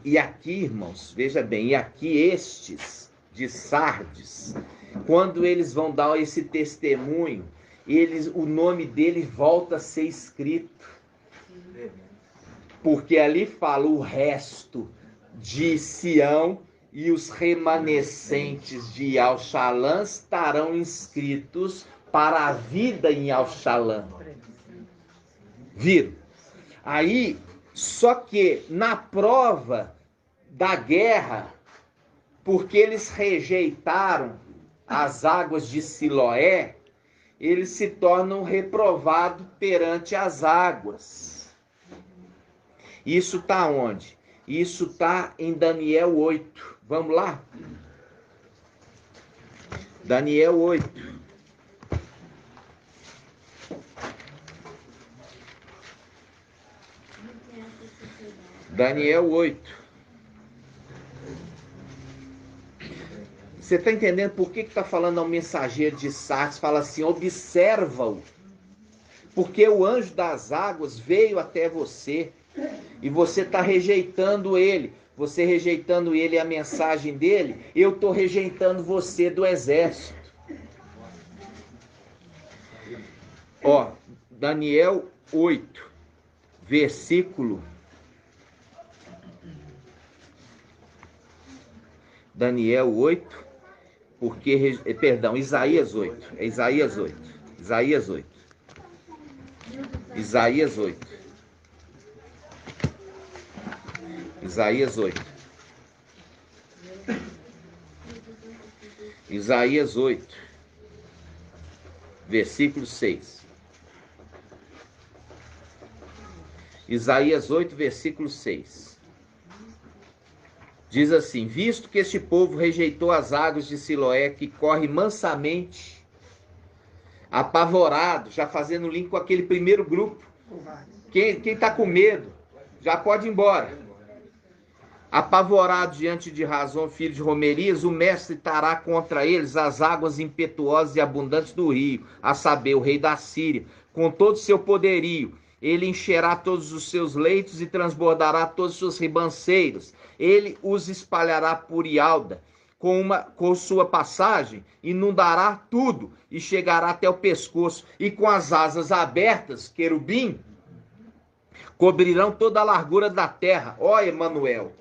E aqui, irmãos, veja bem, e aqui estes de Sardes, quando eles vão dar esse testemunho, o nome dele volta a ser escrito. Porque ali fala: o resto de Sião e os remanescentes de Al-Shalom estarão inscritos para a vida em Al-Shalom. Viram? Aí, só que na prova da guerra, porque eles rejeitaram as águas de Siloé, eles se tornam reprovados perante as águas. Isso está onde? Isso está em Daniel 8. Vamos lá? Daniel 8. Daniel 8. Você está entendendo por que está falando ao mensageiro de Sardes? Fala assim, observa-o. Porque o anjo das águas veio até você e você está rejeitando ele. Você rejeitando ele e a mensagem dele, eu estou rejeitando você do exército. Ó, Daniel 8, versículo... Daniel 8, porque... Perdão, Isaías 8. É Isaías 8. Isaías 8. Isaías 8. Isaías 8. Isaías 8. Versículo 6. Isaías 8, versículo 6. Diz assim, visto que este povo rejeitou as águas de Siloé, que corre mansamente, apavorado, já fazendo link com aquele primeiro grupo. Quem está com medo, já pode ir embora. Apavorado diante de Razão, filho de Romerias, o mestre trará contra eles as águas impetuosas e abundantes do rio, a saber, o rei da Síria, com todo o seu poderio. Ele encherá todos os seus leitos e transbordará todos os seus ribanceiros. Ele os espalhará por Ialda, com sua passagem, inundará tudo e chegará até o pescoço. E com as asas abertas, querubim, cobrirão toda a largura da terra. Ó Emanuel,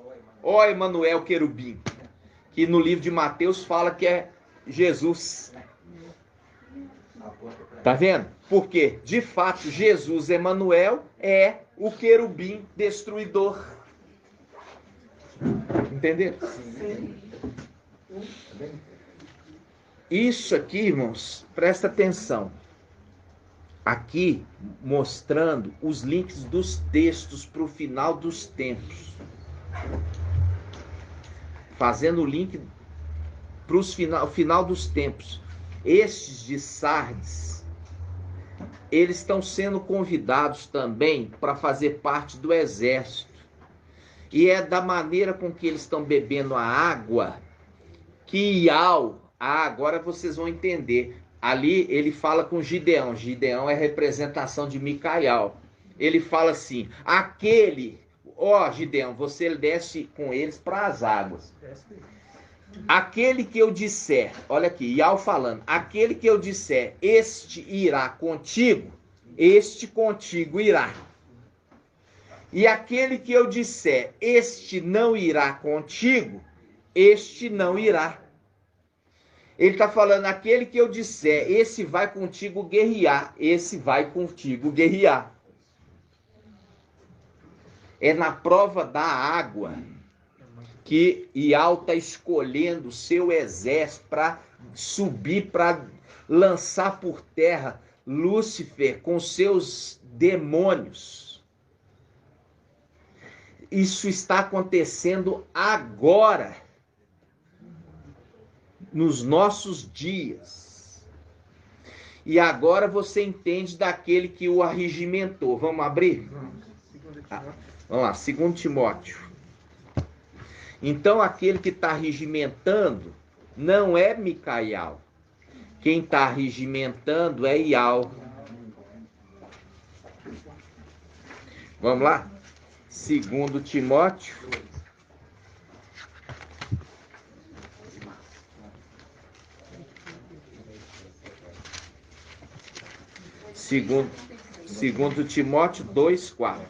querubim, que no livro de Mateus fala que é Jesus. Tá vendo? Porque, de fato, Jesus, Emanuel, é o querubim destruidor. Entenderam? Isso aqui, irmãos, presta atenção. Aqui, mostrando os links dos textos para o final dos tempos. Fazendo o link para o final dos tempos. Estes de Sardes, eles estão sendo convidados também para fazer parte do exército. E é da maneira com que eles estão bebendo a água que Ial, agora vocês vão entender. Ali ele fala com Gideão. Gideão é representação de Micael. Ele fala assim, Gideão, você desce com eles para as águas. Aquele que eu disser, olha aqui, Ial falando, aquele que eu disser, este irá contigo, este contigo irá. E aquele que eu disser, este não irá contigo, este não irá. Ele está falando, aquele que eu disser, esse vai contigo guerrear, esse vai contigo guerrear. É na prova da água que Ial está escolhendo o seu exército para subir, para lançar por terra Lúcifer com seus demônios. Isso está acontecendo agora, nos nossos dias. E agora você entende daquele que o arregimentou. Vamos abrir? Vamos lá, 2 Timóteo. Então, aquele que está regimentando não é Micael. Quem está regimentando é Ial. Vamos lá? 2 Timóteo. Segundo Timóteo 2:4.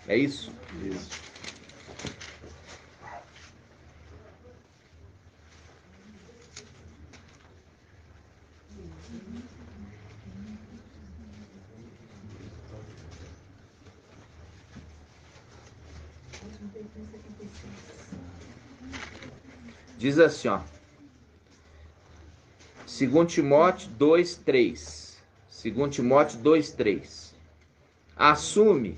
É isso? Isso. Diz assim, ó. 2 Timóteo 2:3. 2 Timóteo 2:3. Assume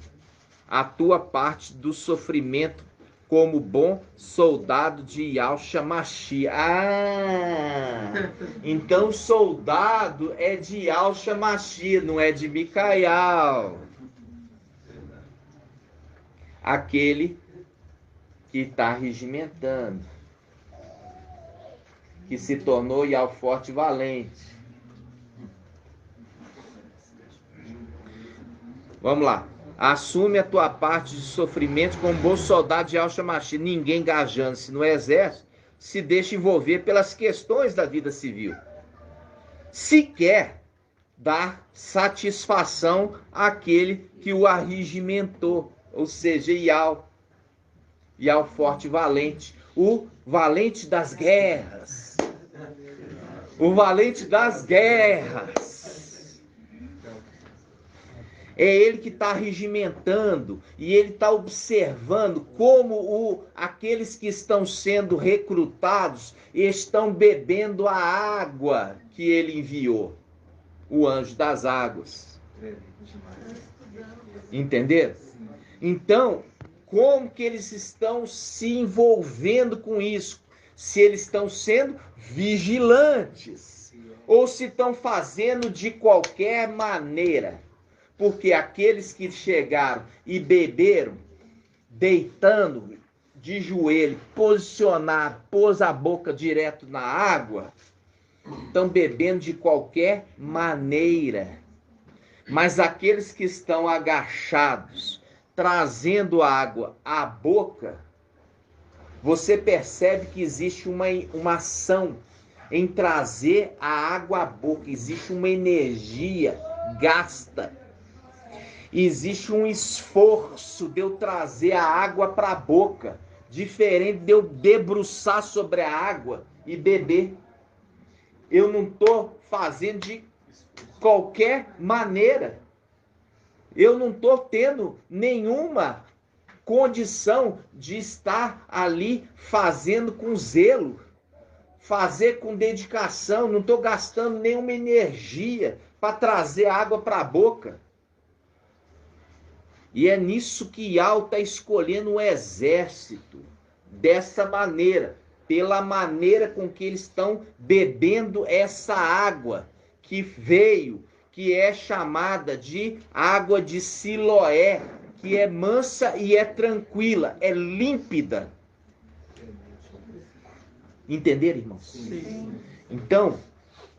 a tua parte do sofrimento como bom soldado de Yahshua Mashiach. Então soldado é de Yahshua Mashiach, não é de Micael. Aquele que está regimentando, que se tornou Yahweh forte e valente. Vamos lá. Assume a tua parte de sofrimento como bom soldado de Yahshua Mashiach. Ninguém engajando-se no exército se deixa envolver pelas questões da vida civil. Se quer dar satisfação àquele que o arregimentou, ou seja, Yahweh forte e valente. O valente das guerras. O valente das guerras. É ele que está regimentando e ele está observando como aqueles que estão sendo recrutados estão bebendo a água que ele enviou. O anjo das águas. Entenderam? Então, como que eles estão se envolvendo com isso? Se eles estão sendo vigilantes ou se estão fazendo de qualquer maneira. Porque aqueles que chegaram e beberam, deitando de joelho, posicionado, pôs a boca direto na água, estão bebendo de qualquer maneira. Mas aqueles que estão agachados, trazendo água à boca, você percebe que existe uma ação em trazer a água à boca, existe uma energia gasta. Existe um esforço de eu trazer a água para a boca, diferente de eu debruçar sobre a água e beber. Eu não estou fazendo de qualquer maneira. Eu não estou tendo nenhuma condição de estar ali fazendo com zelo, fazer com dedicação. Não estou gastando nenhuma energia para trazer água para a boca. E é nisso que Yahweh está escolhendo o exército, dessa maneira, pela maneira com que eles estão bebendo essa água que veio, que é chamada de água de Siloé, que é mansa e é tranquila, é límpida. Entenderam, irmãos? Sim. Então,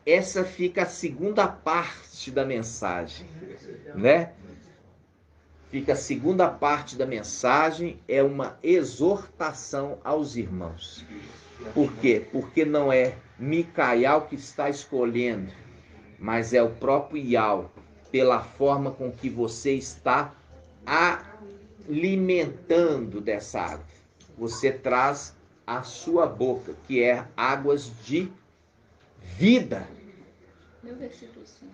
essa fica a segunda parte da mensagem, né? Fica a segunda parte da mensagem, é uma exortação aos irmãos. Por quê? Porque não é Micael que está escolhendo, mas é o próprio Yahweh, pela forma com que você está alimentando dessa água. Você traz a sua boca, que é águas de vida. Meu versículo 5.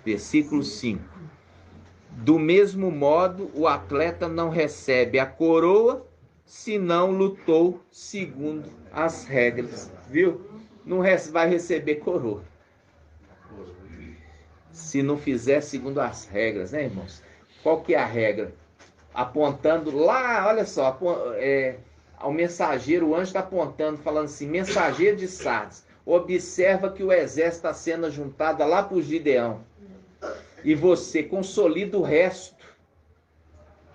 Versículo 5. Do mesmo modo, o atleta não recebe a coroa se não lutou segundo as regras. Viu? Não vai receber coroa se não fizer segundo as regras, né, irmãos? Qual que é a regra? Apontando lá, olha só, ao mensageiro, o anjo está apontando, falando assim: mensageiro de Sardes, observa que o exército está sendo juntado lá para o Gideão. E você consolida o resto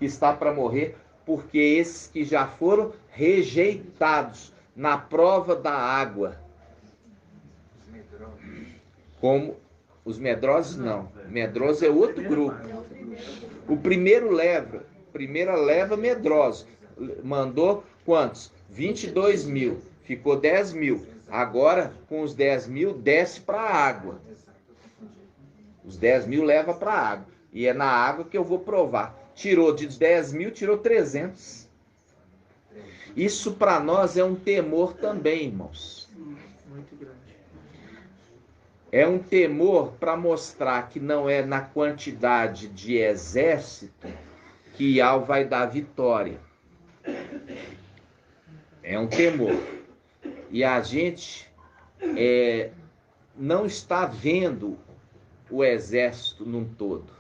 que está para morrer, porque esses que já foram rejeitados na prova da água, como os medrosos, não. Medrosos é outro grupo. O primeira leva medrosos. Mandou quantos? 22 mil. Ficou 10 mil. Agora, com os 10 mil, desce para a água. Os 10 mil leva para a água. E é na água que eu vou provar. Tirou de 10 mil, tirou 300. Isso para nós é um temor também, irmãos. Muito grande. É um temor para mostrar que não é na quantidade de exército que Yahweh vai dar vitória. É um temor. E a gente não está vendo o exército num todo.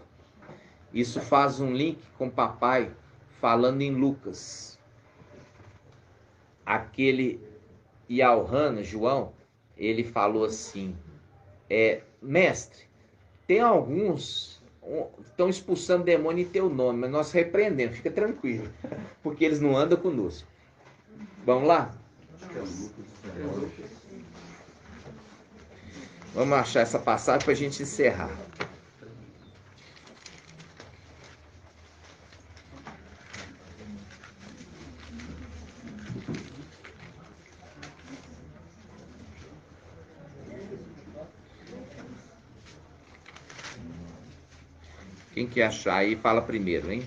Isso faz um link com o papai falando em Lucas. Aquele Yalhana, João, ele falou assim, mestre, tem alguns estão expulsando demônio em teu nome, mas nós repreendemos, fica tranquilo, porque eles não andam conosco. Vamos lá? Vamos achar essa passagem para a gente encerrar. Quem quer achar aí, fala primeiro, hein?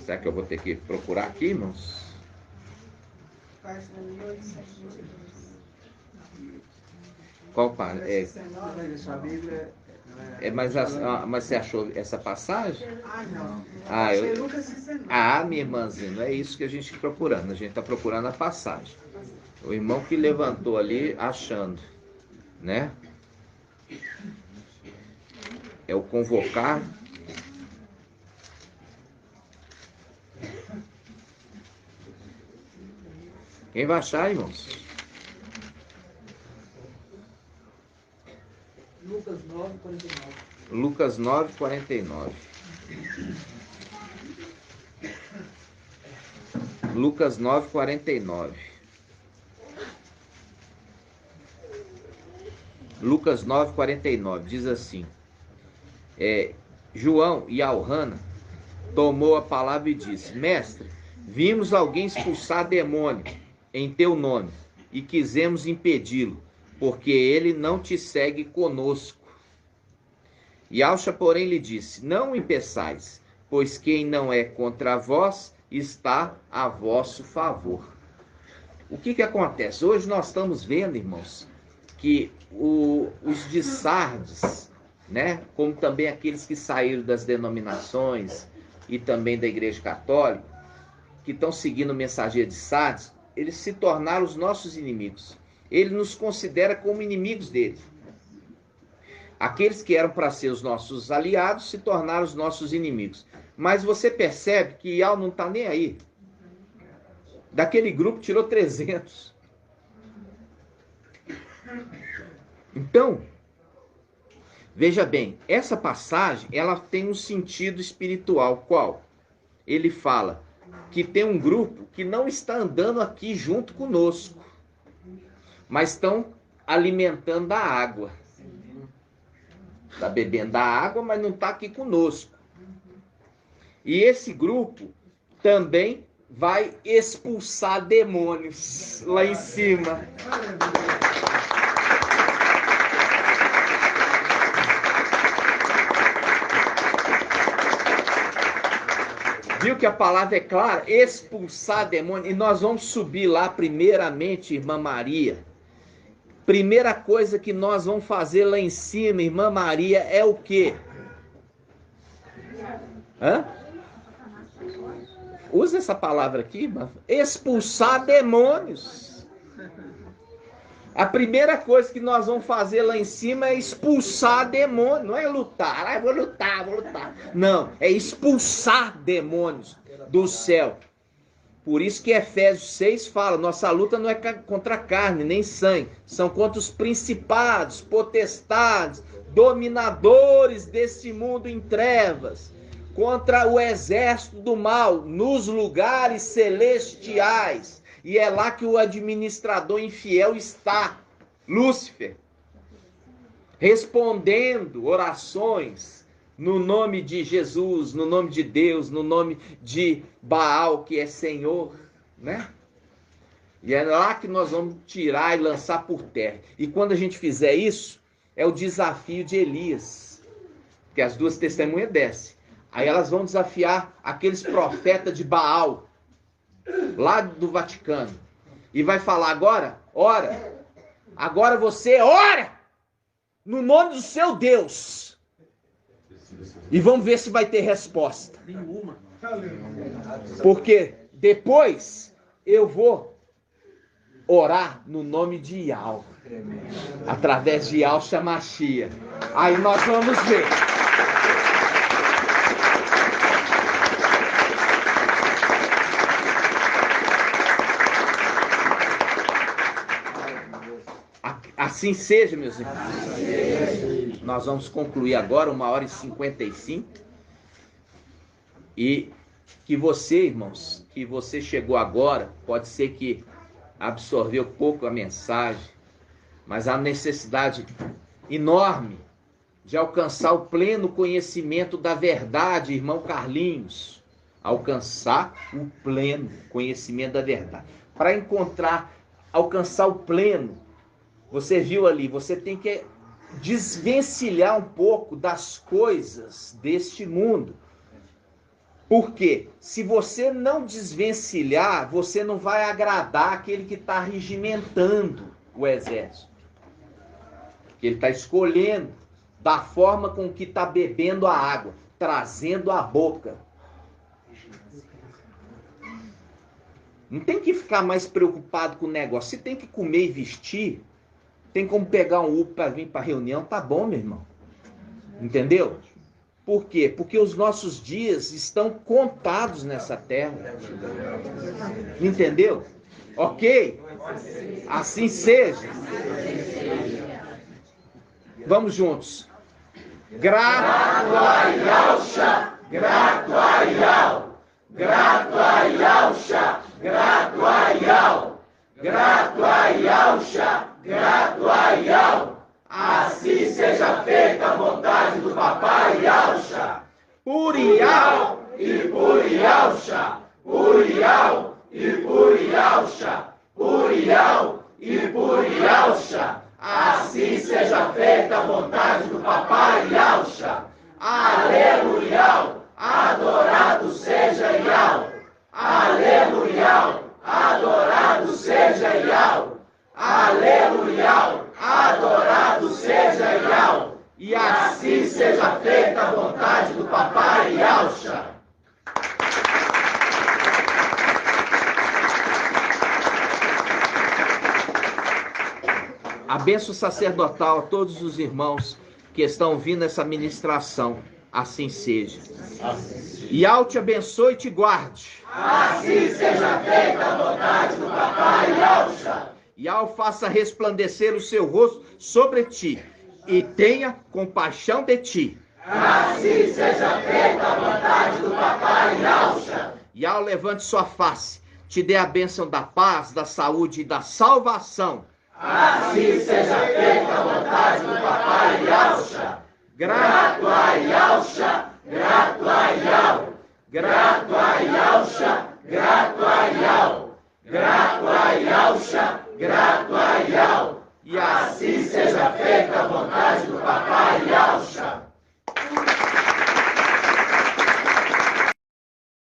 Será que eu vou ter que procurar aqui, irmãos? Página 1822. Qual página? Mas você achou essa passagem? Não. Lucas 19. Minha irmãzinha, não é isso que a gente está procurando. A gente está procurando a passagem. O irmão que levantou ali achando, né? É o convocar. Quem vai achar, irmãos? Lucas 9:49. Lucas 9:49. Lucas 9:49. Lucas 9:49 diz assim: João e Yalhana tomou a palavra e disse: Mestre, vimos alguém expulsar demônio em teu nome e quisemos impedi-lo, porque ele não te segue conosco. Yalcha, porém, lhe disse: Não impeçais, pois quem não é contra vós está a vosso favor. O que acontece? Hoje nós estamos vendo, irmãos, que os de Sardes, né, como também aqueles que saíram das denominações e também da Igreja Católica, que estão seguindo o mensageiro de Sardes, eles se tornaram os nossos inimigos. Ele nos considera como inimigos dele. Aqueles que eram para ser os nossos aliados se tornaram os nossos inimigos. Mas você percebe que Ial não está nem aí. Daquele grupo tirou 300. Então, veja bem, essa passagem ela tem um sentido espiritual. Qual? Ele fala que tem um grupo que não está andando aqui junto conosco, mas estão alimentando a água. Está bebendo da água, mas não está aqui conosco. E esse grupo também vai expulsar demônios lá em cima. Viu que a palavra é clara? Expulsar demônio. E nós vamos subir lá primeiramente, irmã Maria. Primeira coisa que nós vamos fazer lá em cima, irmã Maria, é o quê? Usa essa palavra aqui, irmã. Expulsar demônios. A primeira coisa que nós vamos fazer lá em cima é expulsar demônios. Não é lutar, vou lutar. Não, é expulsar demônios do céu. Por isso que Efésios 6 fala, nossa luta não é contra a carne, nem sangue. São contra os principados, potestades, dominadores desse mundo em trevas. Contra o exército do mal, nos lugares celestiais. E é lá que o administrador infiel está, Lúcifer, respondendo orações no nome de Jesus, no nome de Deus, no nome de Baal, que é Senhor, né? E é lá que nós vamos tirar e lançar por terra. E quando a gente fizer isso, é o desafio de Elias, que as duas testemunhas descem. Aí elas vão desafiar aqueles profetas de Baal, lá do Vaticano, e vai falar: agora, ora, agora você ora no nome do seu Deus. E vamos ver se vai ter resposta. Porque depois eu vou orar no nome de Yahweh. Através de Yahshua Mashiach. Aí nós vamos ver. Assim seja, meus irmãos. Nós vamos concluir agora 1h55. E que você, irmãos, que você chegou agora, pode ser que absorveu pouco a mensagem, mas há necessidade enorme de alcançar o pleno conhecimento da verdade, irmão Carlinhos. Alcançar o pleno conhecimento da verdade. Para alcançar o pleno, você viu ali, você tem que desvencilhar um pouco das coisas deste mundo. Porque se você não desvencilhar, você não vai agradar aquele que está regimentando o exército. Que ele está escolhendo da forma com que está bebendo a água, trazendo a boca. Não tem que ficar mais preocupado com o negócio. Se tem que comer e vestir, tem como pegar um Uber para vir para a reunião, tá bom, meu irmão. Entendeu? Por quê? Porque os nossos dias estão contados nessa terra. Entendeu? Ok? Assim seja. Vamos juntos. Grato a Yahshua, grato a Yahweh, grato a Yahshua, grato a Yahweh, grato a Yahshua, grato a Yahweh. Assim seja feita a vontade do Papai Yahshua. Por Yahweh e por Yahshua, por Yahweh e por Yahshua, por Yahweh e por Yahshua. Assim seja feita a vontade do Papai Yahshua. Aleluia! Adorado seja Yahweh. Aleluia! Adorado seja Yahweh. Aleluia! Adorado seja Yahweh. E assim seja feita a vontade do Papai Yahshua. A bênção sacerdotal a todos os irmãos que estão ouvindo essa ministração. Assim seja. E ao te abençoe e te guarde. Assim seja feita a vontade do Papai Yahshua. E ao faça resplandecer o seu rosto sobre ti e tenha compaixão de ti. Assim seja feita a vontade do Papai Yahshua. E ao levante sua face, te dê a bênção da paz, da saúde e da salvação. Assim seja feita a vontade do Papai Yahshua. Grato a Yahshua, grato a Yahweh. Grato a Yahshua, grato a Yahweh. Grato a Yahshua, grato a Yahweh. E assim seja feita a vontade do Papai